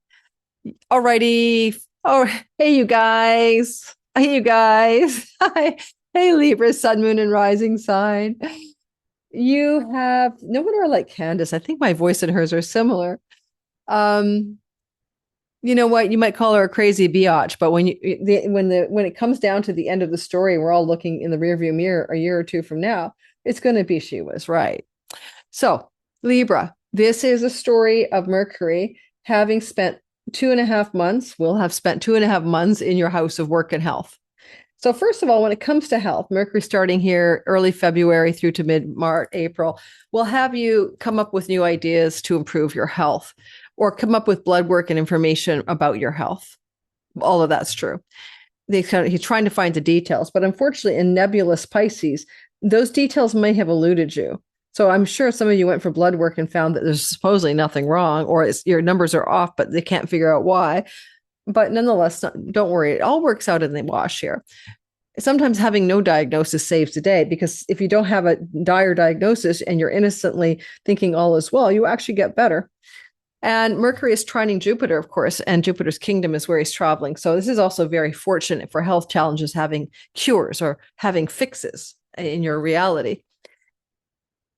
All righty. Oh, hey, you guys. Hey, you guys. Hi. Hey, Libra, sun, moon, and rising sign. You have no one are like Candace. I think my voice and hers are similar. You know what? You might call her a crazy biatch, but when it comes down to the end of the story, we're all looking in the rearview mirror a year or two from now. It's going to be she was right. So Libra, this is a story of Mercury having spent 2.5 months. Will have spent 2.5 months in your house of work and health. So first of all, when it comes to health, Mercury starting here early February through to mid-March, April, will have you come up with new ideas to improve your health or come up with blood work and information about your health. All of that's true. He's trying to find the details, but unfortunately in nebulous Pisces, those details may have eluded you. So I'm sure some of you went for blood work and found that there's supposedly nothing wrong, or your numbers are off, but they can't figure out why. But nonetheless, don't worry. It all works out in the wash here. Sometimes having no diagnosis saves the day, because if you don't have a dire diagnosis and you're innocently thinking all is well, you actually get better. And Mercury is trining Jupiter, of course, and Jupiter's kingdom is where he's traveling. So this is also very fortunate for health challenges, having cures or having fixes in your reality.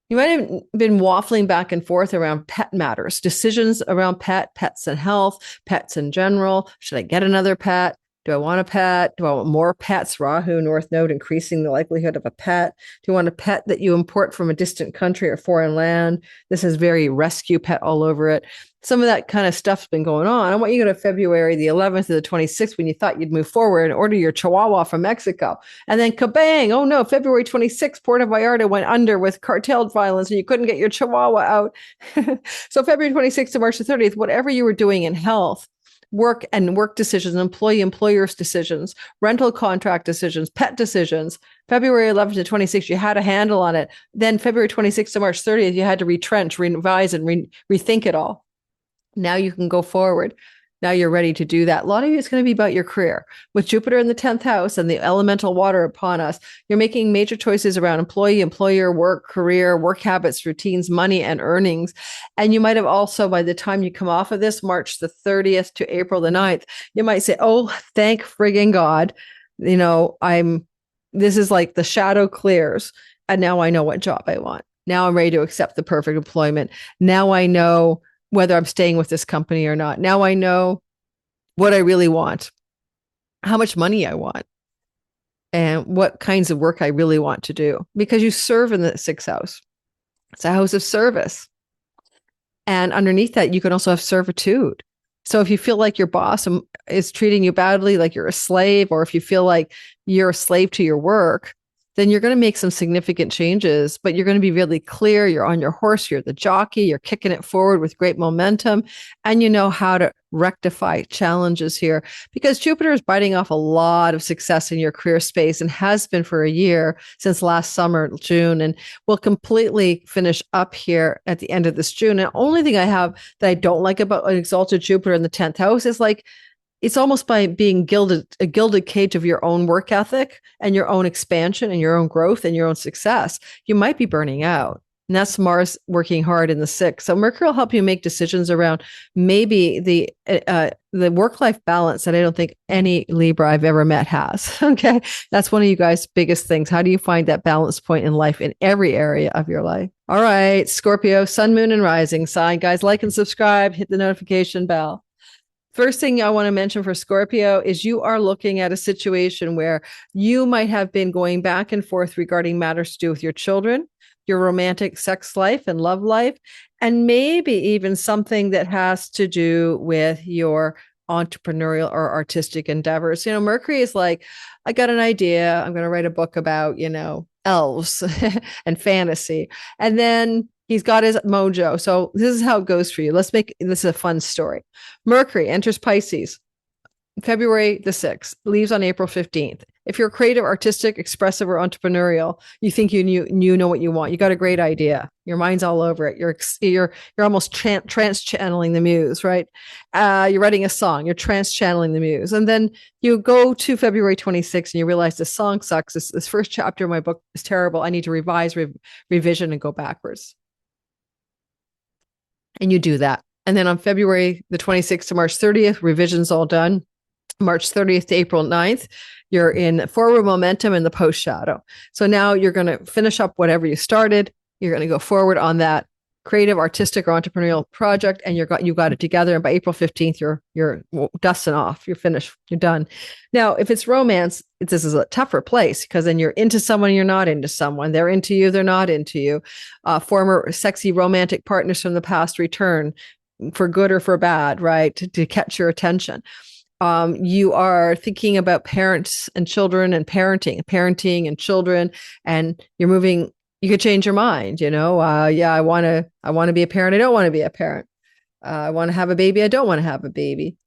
You might have been waffling back and forth around pet matters, decisions around pets and health, pets in general. Should I get another pet? Do I want a pet? Do I want more pets? Rahu, North Node, increasing the likelihood of a pet. Do you want a pet that you import from a distant country or foreign land? This is very rescue pet all over it. Some of that kind of stuff's been going on. I want you to go to February the 11th to the 26th when you thought you'd move forward and order your Chihuahua from Mexico. And then kabang, oh no, February 26th, Puerto Vallarta went under with cartel violence and you couldn't get your Chihuahua out. So February 26th to March the 30th, whatever you were doing in health, work decisions, employers decisions, rental contract decisions, pet decisions. February 11th to 26th, you had a handle on it. Then February 26th to March 30th, you had to retrench, revise, and rethink it all. Now you can go forward. Now you're ready to do that. A lot of you, it's going to be about your career. With Jupiter in the 10th house and the elemental water upon us, you're making major choices around employee, employer, work, career, work habits, routines, money, and earnings. And you might have also, by the time you come off of this, March the 30th to April the 9th, you might say, oh, thank friggin' God. This is like the shadow clears. And now I know what job I want. Now I'm ready to accept the perfect employment. Now I know whether I'm staying with this company or not. Now I know what I really want, how much money I want, and what kinds of work I really want to do, because you serve in the 6th house. It's a house of service. And underneath that, you can also have servitude. So if you feel like your boss is treating you badly, like you're a slave, or if you feel like you're a slave to your work, then you're going to make some significant changes, but you're going to be really clear. You're on your horse. You're the jockey. You're kicking it forward with great momentum. And you know how to rectify challenges here, because Jupiter is biting off a lot of success in your career space and has been for a year since last summer, June, and will completely finish up here at the end of this June. And the only thing I have that I don't like about an exalted Jupiter in the 10th house is like, it's almost by being a gilded cage of your own work ethic and your own expansion and your own growth and your own success. You might be burning out. And that's Mars working hard in the 6th. So Mercury will help you make decisions around maybe the work-life balance that I don't think any Libra I've ever met has. Okay. That's one of you guys' biggest things. How do you find that balance point in life in every area of your life? All right, Scorpio, sun, moon, and rising sign. Guys, like and subscribe, hit the notification bell. First thing I want to mention for Scorpio is you are looking at a situation where you might have been going back and forth regarding matters to do with your children, your romantic sex life and love life, and maybe even something that has to do with your entrepreneurial or artistic endeavors. Mercury is like, I got an idea. I'm going to write a book about, elves and fantasy. And then he's got his mojo. So this is how it goes for you. Let's make this a fun story. Mercury enters Pisces February the 6th, leaves on April 15th. If you're creative, artistic, expressive, or entrepreneurial, you think you know what you want. You got a great idea. Your mind's all over it. You're almost trance channeling the muse, right? You're writing a song. You're trance channeling the muse, and then you go to February 26th and you realize this song sucks. This first chapter of my book is terrible. I need to revise, revision, and go backwards. And you do that. And then on February the 26th to March 30th, revision's all done. March 30th to April 9th, you're in forward momentum in the post shadow. So now you're going to finish up whatever you started. You're going to go forward on that creative, artistic, or entrepreneurial project, and you got it together. And by April 15th, you're dusting off. You're finished. You're done. Now, if it's romance, this is a tougher place because then you're into someone, you're not into someone. They're into you, they're not into you. Former sexy romantic partners from the past return for good or for bad, right? To catch your attention. You are thinking about parents and children and parenting and children, and you're moving. You could change your mind, I want to be a parent. I don't want to be a parent. I want to have a baby. I don't want to have a baby.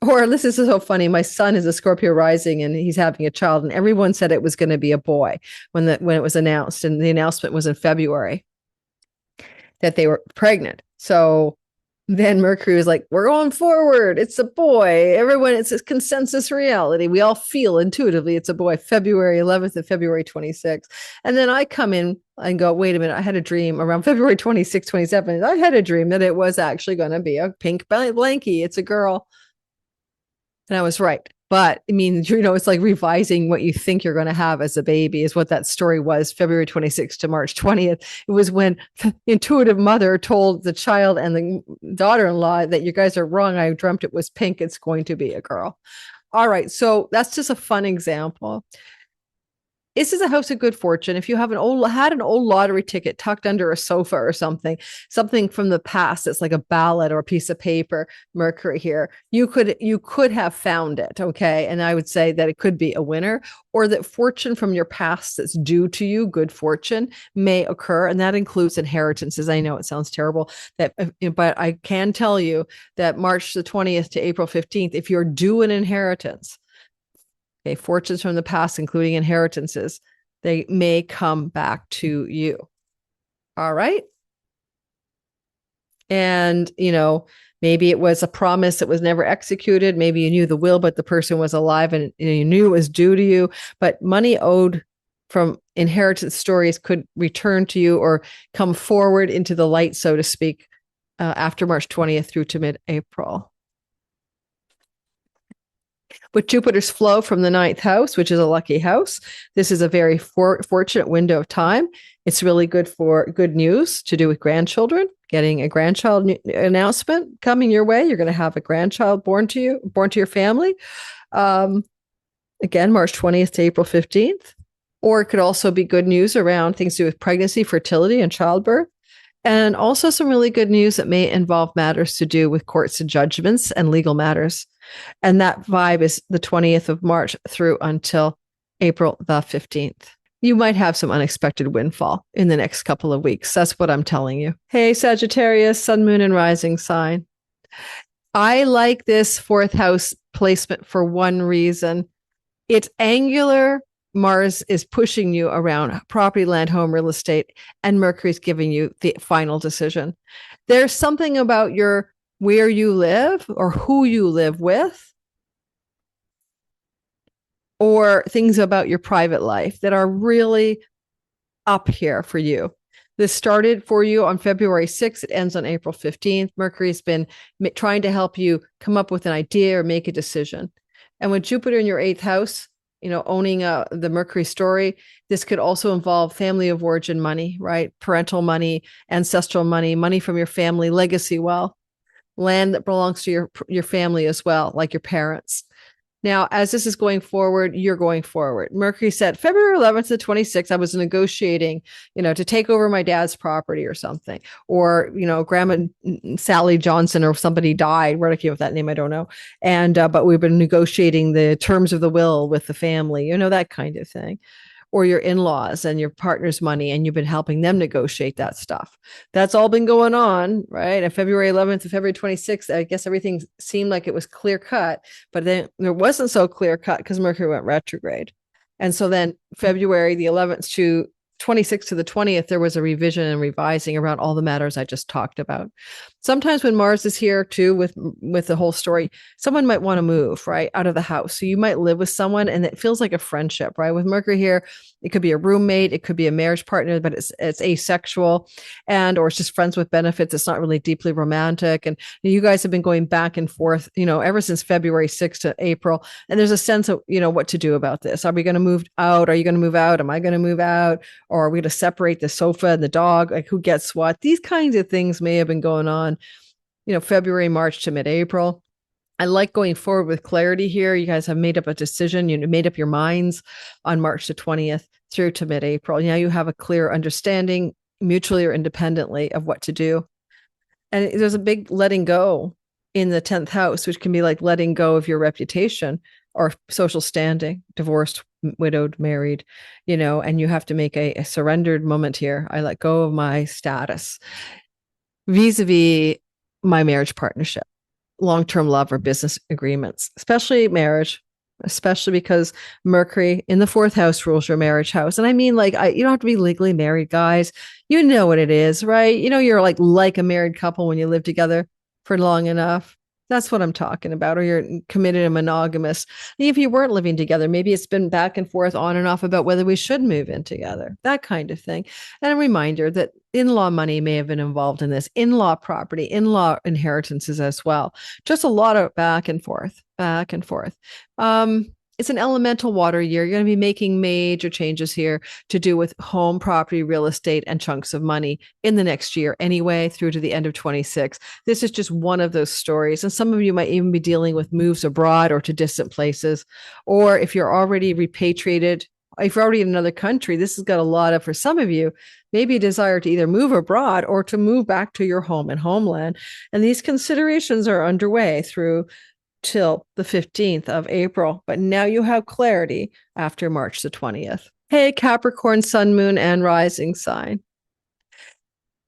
Or this is so funny. My son is a Scorpio rising and he's having a child, and everyone said it was going to be a boy when it was announced. And the announcement was in February that they were pregnant. So then Mercury was like, we're going forward. It's a boy. Everyone, it's a consensus reality. We all feel intuitively it's a boy, February 11th and February 26th. And then I come in and go, wait a minute. I had a dream around February 26th, 27th. I had a dream that it was actually going to be a pink blankie. It's a girl. And I was right. But I mean, it's like revising what you think you're going to have as a baby is what that story was, February 26th to March 20th. It was when the intuitive mother told the child and the daughter-in-law that you guys are wrong. I dreamt it was pink. It's going to be a girl. All right. So that's just a fun example. This is a house of good fortune. If you have had an old lottery ticket tucked under a sofa or something from the past that's like a ballot or a piece of paper, Mercury here, you could have found it, okay? And I would say that it could be a winner, or that fortune from your past that's due to you, good fortune, may occur, and that includes inheritances. I know it sounds terrible, but I can tell you that March the 20th to April 15th, if you're due an inheritance, okay, fortunes from the past, including inheritances, they may come back to you. All right. And, maybe it was a promise that was never executed. Maybe you knew the will, but the person was alive and you knew it was due to you. But money owed from inheritance stories could return to you or come forward into the light, so to speak, after March 20th through to mid-April. With Jupiter's flow from the 9th house, which is a lucky house, this is a very fortunate window of time. It's really good for good news to do with grandchildren, getting a grandchild announcement coming your way. You're going to have a grandchild born to your family. Again, March 20th to April 15th. Or it could also be good news around things to do with pregnancy, fertility, and childbirth. And also some really good news that may involve matters to do with courts and judgments and legal matters. And that vibe is the 20th of March through until April the 15th. You might have some unexpected windfall in the next couple of weeks. That's what I'm telling you. Hey, Sagittarius, sun, moon, and rising sign. I like this 4th house placement for one reason. It's angular. Mars is pushing you around property, land, home, real estate, and Mercury's giving you the final decision. There's something about where you live or who you live with, or things about your private life that are really up here for you. This started for you on February 6th. It ends on April 15th. Mercury's been trying to help you come up with an idea or make a decision. And with Jupiter in your 8th house, owning the Mercury story, this could also involve family of origin money, right? Parental money, ancestral money, money from your family, legacy wealth, land that belongs to your family as well, like your parents. Now, as this is going forward, you're going forward. Mercury said February 11th to 26th, I was negotiating, to take over my dad's property or something, or, Grandma Sally Johnson or somebody died. Where came with that name, I don't know. And, but we've been negotiating the terms of the will with the family, that kind of thing. Or your in-laws and your partner's money, and you've been helping them negotiate that stuff. That's all been going on, right? And February 11th to February 26th, I guess everything seemed like it was clear cut, but then there wasn't so clear cut because Mercury went retrograde. And so then February the 11th to 26th to the 20th, there was a revision and revising around all the matters I just talked about. Sometimes when Mars is here too, with the whole story, someone might want to move, right, out of the house. So you might live with someone and it feels like a friendship, right? With Mercury here, it could be a roommate, it could be a marriage partner, but it's asexual, or it's just friends with benefits. It's not really deeply romantic. And you guys have been going back and forth, ever since February 6th to April. And there's a sense of, what to do about this. Are we going to move out? Are you going to move out? Am I going to move out? Or are we going to separate the sofa and the dog? Like, who gets what? These kinds of things may have been going on, February, March to mid-April. I like going forward with clarity here. You guys have made up a decision. You made up your minds on March the 20th through to mid-April. Now you have a clear understanding, mutually or independently, of what to do. And there's a big letting go in the 10th house, which can be like letting go of your reputation or social standing, divorced, widowed, married, and you have to make a surrendered moment here. I let go of my status vis-a-vis my marriage partnership, long-term love or business agreements, especially marriage, especially because Mercury in the 4th house rules your marriage house. And I mean, you don't have to be legally married, guys. You know what it is, right? You're like a married couple when you live together for long enough. That's what I'm talking about. Or you're committed and monogamous. If you weren't living together, maybe it's been back and forth on and off about whether we should move in together, that kind of thing. And a reminder that in-law money may have been involved in this, in-law property, in-law inheritances as well. Just a lot of back and forth, back and forth. it's an elemental water year. You're going to be making major changes here to do with home, property, real estate, and chunks of money in the next year anyway, through to the end of 26. This is just one of those stories. And some of you might even be dealing with moves abroad or to distant places. Or if you're already repatriated, if you're already in another country, this has got a lot of, for some of you, maybe a desire to either move abroad or to move back to your home and homeland. And these considerations are underway through till the 15th of April. But now you have clarity after March the 20th. Hey, Capricorn, sun, moon, and rising sign.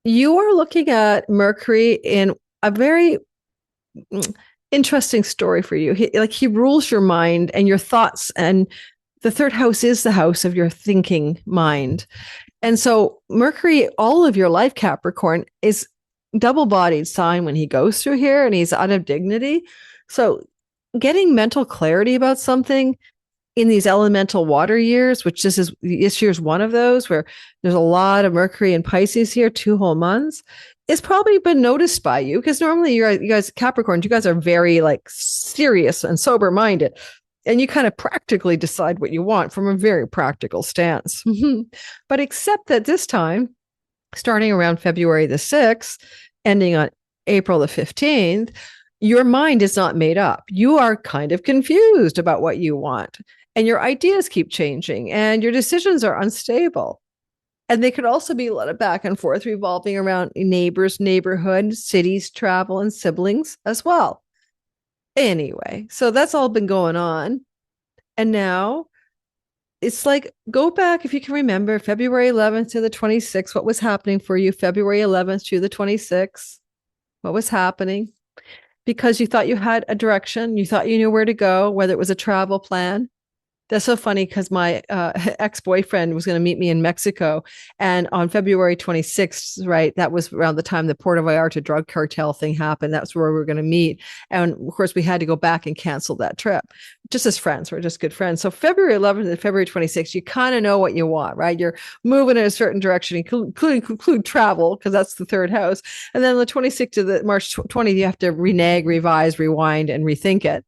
You are looking at Mercury in a very interesting story for you. He rules your mind and your thoughts, and the third house is the house of your thinking mind. And so Mercury, all of your life, Capricorn, is double-bodied sign when he goes through here, and he's out of dignity. So getting mental clarity about something in these elemental water years, which this year's one of those, where there's a lot of Mercury and Pisces here, 2 whole months, is probably been noticed by you, because normally you guys, Capricorn, you guys are very serious and sober minded, and you kind of practically decide what you want from a very practical stance. But except that this time, starting around February the 6th, ending on April the 15th, your mind is not made up. You are kind of confused about what you want, and your ideas keep changing, and your decisions are unstable. And they could also be a lot of back and forth revolving around neighbors, neighborhood, cities, travel, and siblings as well. Anyway, so that's all been going on. And now it's go back, if you can remember, February 11th to the 26th, what was happening for you? February 11th to the 26th, what was happening? Because you thought you had a direction, you thought you knew where to go, whether it was a travel plan. That's so funny, because my ex-boyfriend was going to meet me in Mexico. And on February 26th, right, that was around the time the Puerto Vallarta drug cartel thing happened. That's where we were going to meet. And of course, we had to go back and cancel that trip, just as friends. We're just good friends. So February 11th to February 26th, you kind of know what you want, right? You're moving in a certain direction, include travel, because that's the third house. And then the 26th to the March 20th, you have to renege, revise, rewind, and rethink it.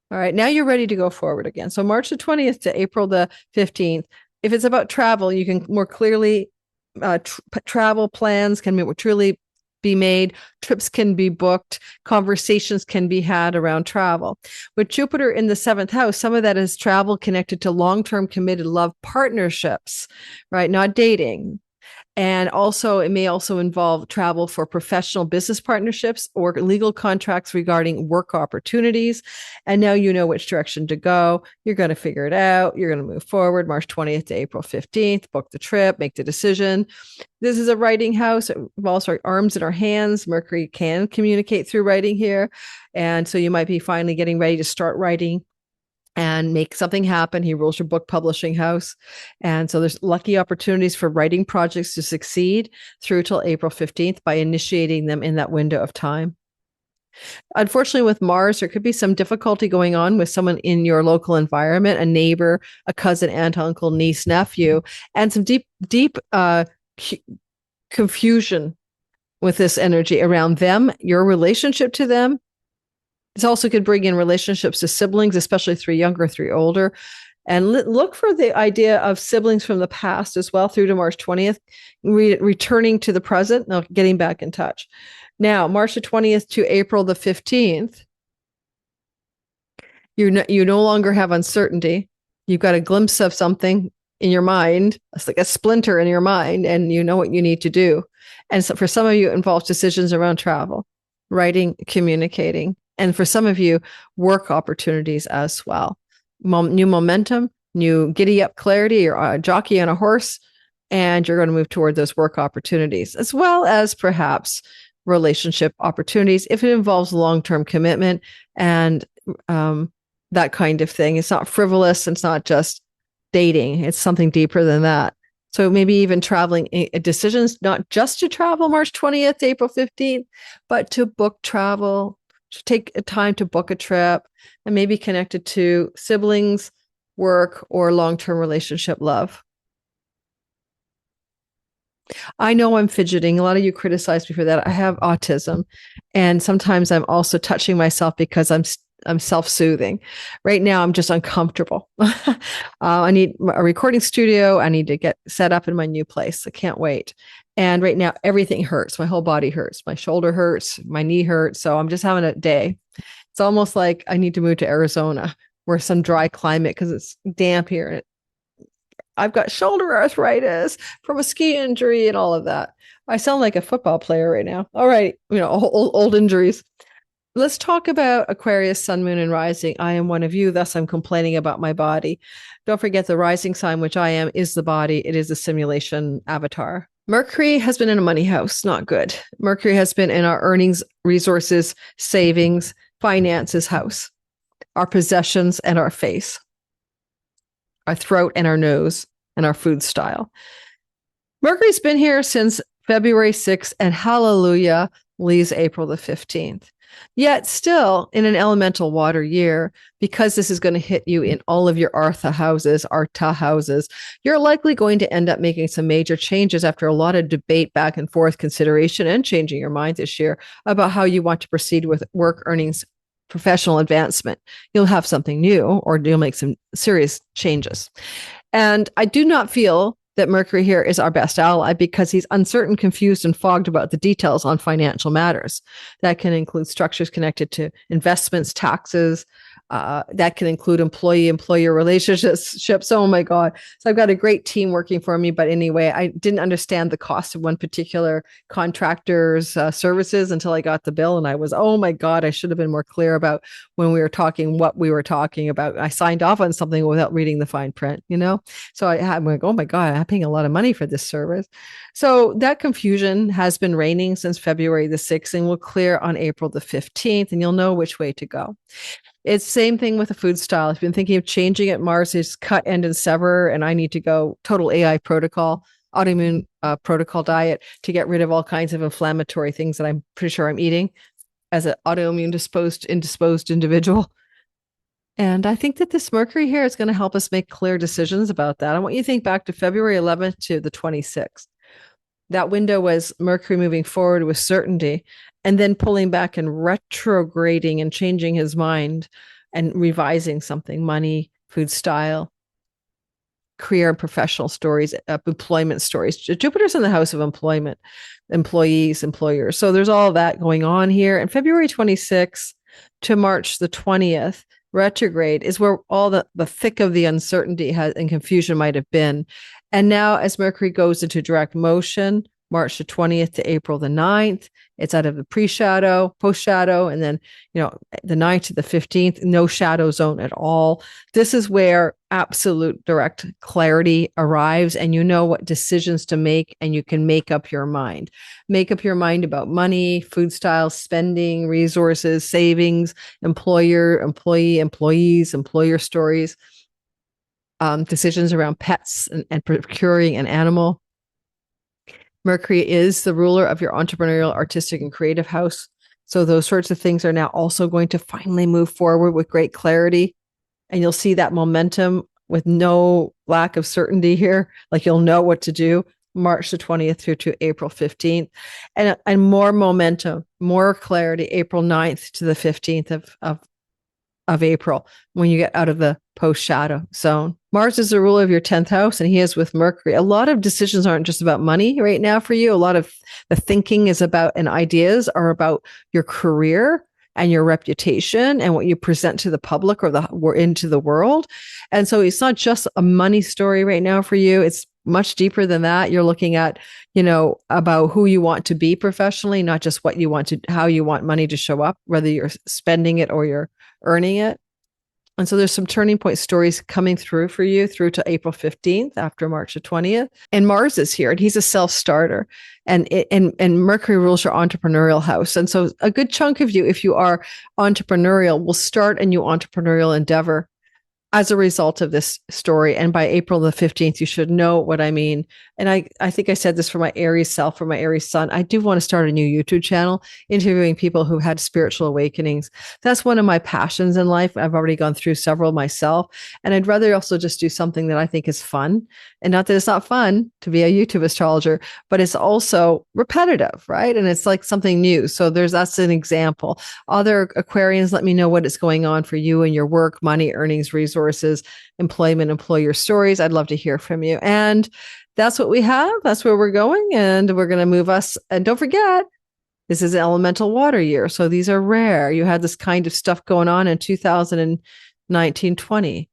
All right, now you're ready to go forward again. So March the 20th to April the 15th, if it's about travel, you can more clearly, travel plans can more truly be made, trips can be booked, conversations can be had around travel. With Jupiter in the 7th house, some of that is travel connected to long-term committed love partnerships, right? Not dating. And also, it may also involve travel for professional business partnerships or legal contracts regarding work opportunities. And now you know which direction to go. You're going to figure it out. You're going to move forward. March 20th to April 15th, book the trip, make the decision. This is a writing house. It involves our arms and our hands. Mercury can communicate through writing here. And so you might be finally getting ready to start writing and make something happen. He rules your book publishing house. And so there's lucky opportunities for writing projects to succeed through till April 15th by initiating them in that window of time. Unfortunately, with Mars, there could be some difficulty going on with someone in your local environment, a neighbor, a cousin, aunt, uncle, niece, nephew, and some deep confusion with this energy around them, your relationship to them. This also could bring in relationships to siblings, especially 3 younger, 3 older. And look for the idea of siblings from the past as well through to March 20th, returning to the present, no, getting back in touch. Now, March the 20th to April the 15th, you no longer have uncertainty. You've got a glimpse of something in your mind. It's like a splinter in your mind, and you know what you need to do. And so for some of you, it involves decisions around travel, writing, communicating. And for some of you, work opportunities as well. New momentum, new giddy up clarity. You're a jockey on a horse, and you're going to move toward those work opportunities, as well as perhaps relationship opportunities if it involves long-term commitment and that kind of thing. It's not frivolous. It's not just dating. It's something deeper than that. So maybe even traveling decisions, not just to travel March 20th to April 15th, but to book travel, to take a time to book a trip, and maybe connected to siblings, work, or long-term relationship love. I know I'm fidgeting. A lot of you criticized me for that. I have autism. And sometimes I'm also touching myself because I'm self-soothing. Right now, I'm just uncomfortable. I need a recording studio. I need to get set up in my new place. I can't wait. And right now, everything hurts. My whole body hurts. My shoulder hurts. My knee hurts. So I'm just having a day. It's almost like I need to move to Arizona, where some dry climate, because it's damp here. I've got shoulder arthritis from a ski injury and all of that. I sound like a football player right now. All right, old injuries. Let's talk about Aquarius, sun, moon, and rising. I am one of you, thus I'm complaining about my body. Don't forget the rising sign, which I am, is the body. It is a simulation avatar. Mercury has been in a money house, not good. Mercury has been in our earnings, resources, savings, finances house, our possessions and our face, our throat and our nose, and our food style. Mercury's been here since February 6th, and hallelujah, leaves April the 15th. Yet still in an elemental water year, because this is going to hit you in all of your Artha houses, you're likely going to end up making some major changes after a lot of debate, back and forth, consideration, and changing your mind this year about how you want to proceed with work, earnings, professional advancement. You'll have something new, or you'll make some serious changes. And I do not feel that Mercury here is our best ally, because he's uncertain, confused, and fogged about the details on financial matters. That can include structures connected to investments, taxes. That can include employee-employer relationships. Oh my God. So I've got a great team working for me. But anyway, I didn't understand the cost of one particular contractor's services until I got the bill. And I was, oh my God, I should have been more clear about when we were talking, what we were talking about. I signed off on something without reading the fine print, So I'm like, oh my God, I'm paying a lot of money for this service. So that confusion has been reigning since February the 6th and will clear on April the 15th. And you'll know which way to go. It's the same thing with the food style. I've been thinking of changing it. Mars is cut, end, and sever, and I need to go total AI protocol, autoimmune protocol diet to get rid of all kinds of inflammatory things that I'm pretty sure I'm eating as an autoimmune indisposed individual. And I think that this Mercury here is going to help us make clear decisions about that. I want you to think back to February 11th to the 26th. That window was Mercury moving forward with certainty, and then pulling back and retrograding and changing his mind and revising something: money, food style, career and professional stories, employment stories. Jupiter's in the house of employment, employees, employers. So there's all that going on here. And February 26th to March the 20th, retrograde is where all the thick of the uncertainty and confusion might have been. And now as Mercury goes into direct motion, March the 20th to April the 9th, it's out of the pre-shadow, post-shadow, and then, the 9th to the 15th, no shadow zone at all. This is where absolute direct clarity arrives, and you know what decisions to make, and you can make up your mind. Make up your mind about money, food style, spending, resources, savings, employer, employee, employees, employer stories, decisions around pets and procuring an animal. Mercury is the ruler of your entrepreneurial, artistic, and creative house. So those sorts of things are now also going to finally move forward with great clarity. And you'll see that momentum with no lack of certainty here. Like you'll know what to do March the 20th through to April 15th. And more momentum, more clarity, April 9th to the 15th of April, when you get out of the post-shadow zone. Mars is the ruler of your 10th house, and he is with Mercury. A lot of decisions aren't just about money right now for you. A lot of the thinking is about, and ideas are about your career and your reputation and what you present to the public or into the world. And so it's not just a money story right now for you. It's much deeper than that. You're looking at, about who you want to be professionally, not just how you want money to show up, whether you're spending it or you're earning it. And so there's some turning point stories coming through for you through to April 15th after March the 20th. And Mars is here, and he's a self-starter. And Mercury rules your entrepreneurial house. And so a good chunk of you, if you are entrepreneurial, will start a new entrepreneurial endeavor as a result of this story. And by April the 15th, you should know what I mean And I think I said this for my Aries self, for my Aries sun. I do want to start a new YouTube channel interviewing people who had spiritual awakenings. That's one of my passions in life. I've already gone through several myself. And I'd rather also just do something that I think is fun. And not that it's not fun to be a YouTube astrologer, but it's also repetitive, right? And it's like something new. So that's an example. Other Aquarians, let me know what is going on for you and your work, money, earnings, resources, employment, employer stories. I'd love to hear from you. And that's what we have. That's where we're going. And we're going to move us. And don't forget, this is an elemental water year. So these are rare. You had this kind of stuff going on in 2019, 20,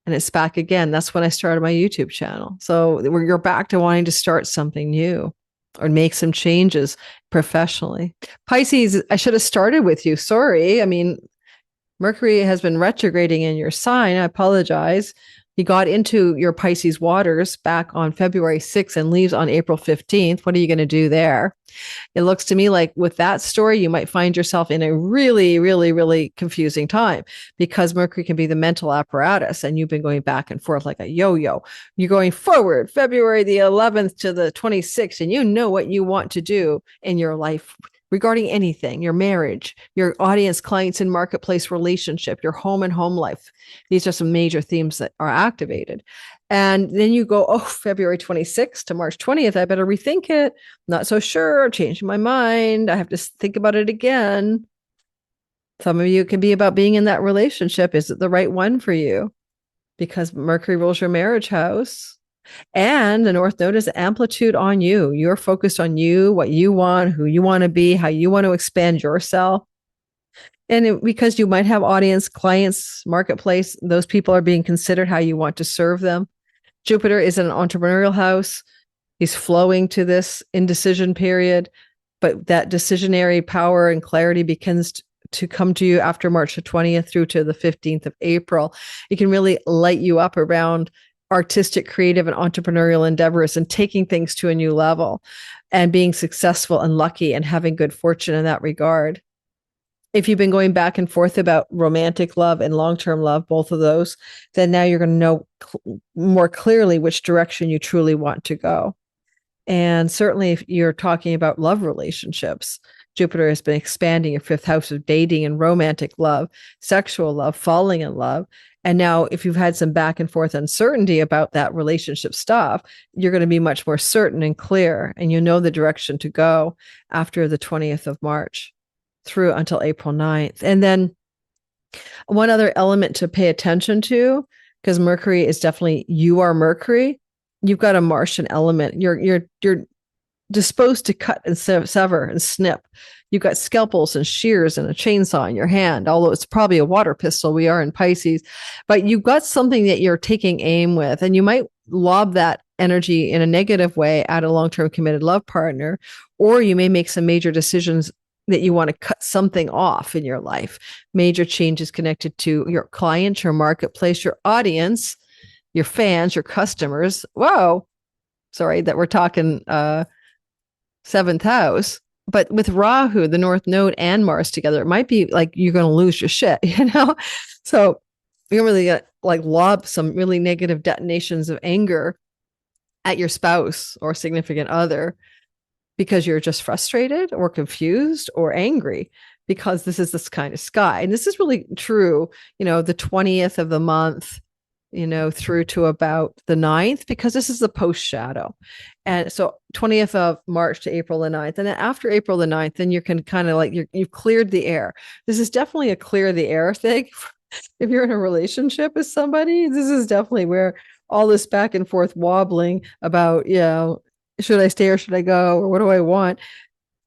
and it's back again. That's when I started my YouTube channel. So you're back to wanting to start something new or make some changes professionally. Pisces, I should have started with you. Sorry. I mean, Mercury has been retrograding in your sign. I apologize. He got into your Pisces waters back on February 6th and leaves on April 15th. What are you going to do there? It looks to me like with that story, you might find yourself in a really, really, really confusing time because Mercury can be the mental apparatus and you've been going back and forth like a yo-yo. You're going forward February the 11th to the 26th, and you know what you want to do in your life regarding anything, your marriage, your audience, clients, and marketplace relationship, your home and home life. These are some major themes that are activated. And then you go, oh, February 26th to March 20th, I better rethink it. Not so sure, changing my mind. I have to think about it again. Some of you, it can be about being in that relationship. Is it the right one for you? Because Mercury rules your marriage house. And the North Node is amplitude on you. You're focused on you, what you want, who you want to be, how you want to expand yourself. And because you might have audience, clients, marketplace, those people are being considered how you want to serve them. Jupiter is in an entrepreneurial house. He's flowing to this indecision period, but that decisionary power and clarity begins to come to you after March the 20th through to the 15th of April. It can really light you up around artistic, creative, and entrepreneurial endeavors and taking things to a new level and being successful and lucky and having good fortune in that regard. If you've been going back and forth about romantic love and long-term love, both of those, then now you're going to know more clearly which direction you truly want to go. And certainly if you're talking about love relationships, Jupiter has been expanding your fifth house of dating and romantic love, sexual love, falling in love. And now if you've had some back and forth uncertainty about that relationship stuff, you're going to be much more certain and clear, and you know the direction to go after the 20th of March through until April 9th. And then one other element to pay attention to, because Mercury is definitely, you are Mercury, you've got a Martian element. You're disposed to cut and sever and snip. You've got scalpels and shears and a chainsaw in your hand, although it's probably a water pistol. We are in Pisces, but you've got something that you're taking aim with, and you might lob that energy in a negative way at a long-term committed love partner, or you may make some major decisions that you want to cut something off in your life. Major changes connected to your client, your marketplace, your audience, your fans, your customers. Whoa, sorry that we're talking seventh house. But with Rahu, the North Node, and Mars together, it might be like you're going to lose your shit, you know? So you're really going to like lob some really negative detonations of anger at your spouse or significant other because you're just frustrated or confused or angry, because this is this kind of sky. And this is really true, you know, the 20th of the month, you know, through to about the 9th, because this is the post shadow. And so 20th of March to April the 9th. And then after April the 9th, then you can kind of like, you've cleared the air. This is definitely a clear the air thing. If you're in a relationship with somebody, this is definitely where all this back and forth wobbling about, you know, should I stay or should I go? Or what do I want?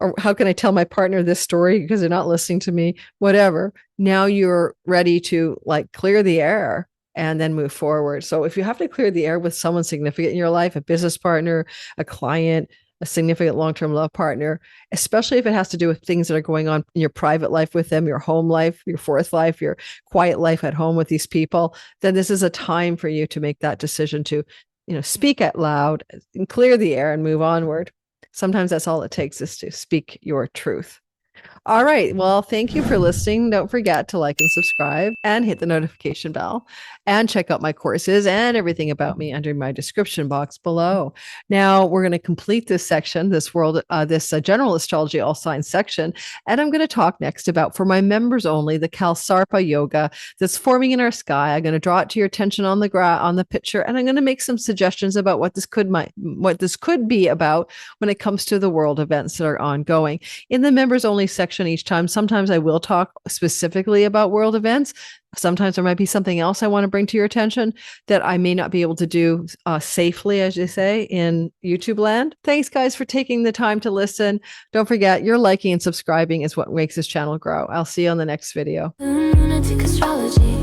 Or how can I tell my partner this story because they're not listening to me? Whatever. Now you're ready to like clear the air and then move forward. So if you have to clear the air with someone significant in your life, a business partner, a client, a significant long-term love partner, especially if it has to do with things that are going on in your private life with them, your home life, your fourth life, your quiet life at home with these people, then this is a time for you to make that decision to, you know, speak out loud and clear the air and move onward. Sometimes that's all it takes, is to speak your truth. All right. Well, thank you for listening. Don't forget to like and subscribe and hit the notification bell and check out my courses and everything about me under my description box below. Now, we're going to complete this section, this general astrology all signs section. And I'm going to talk next about, for my members only, the Kaal Sarpa yoga that's forming in our sky. I'm going to draw it to your attention on the picture, and I'm going to make some suggestions about what this could be about when it comes to the world events that are ongoing. In the members only section each time, sometimes I will talk specifically about world events. Sometimes there might be something else I want to bring to your attention that I may not be able to do safely, as you say, in YouTube land. Thanks, guys, for taking the time to listen. Don't forget, your liking and subscribing is what makes this channel grow. I'll see you on the next video. Lunatic astrology.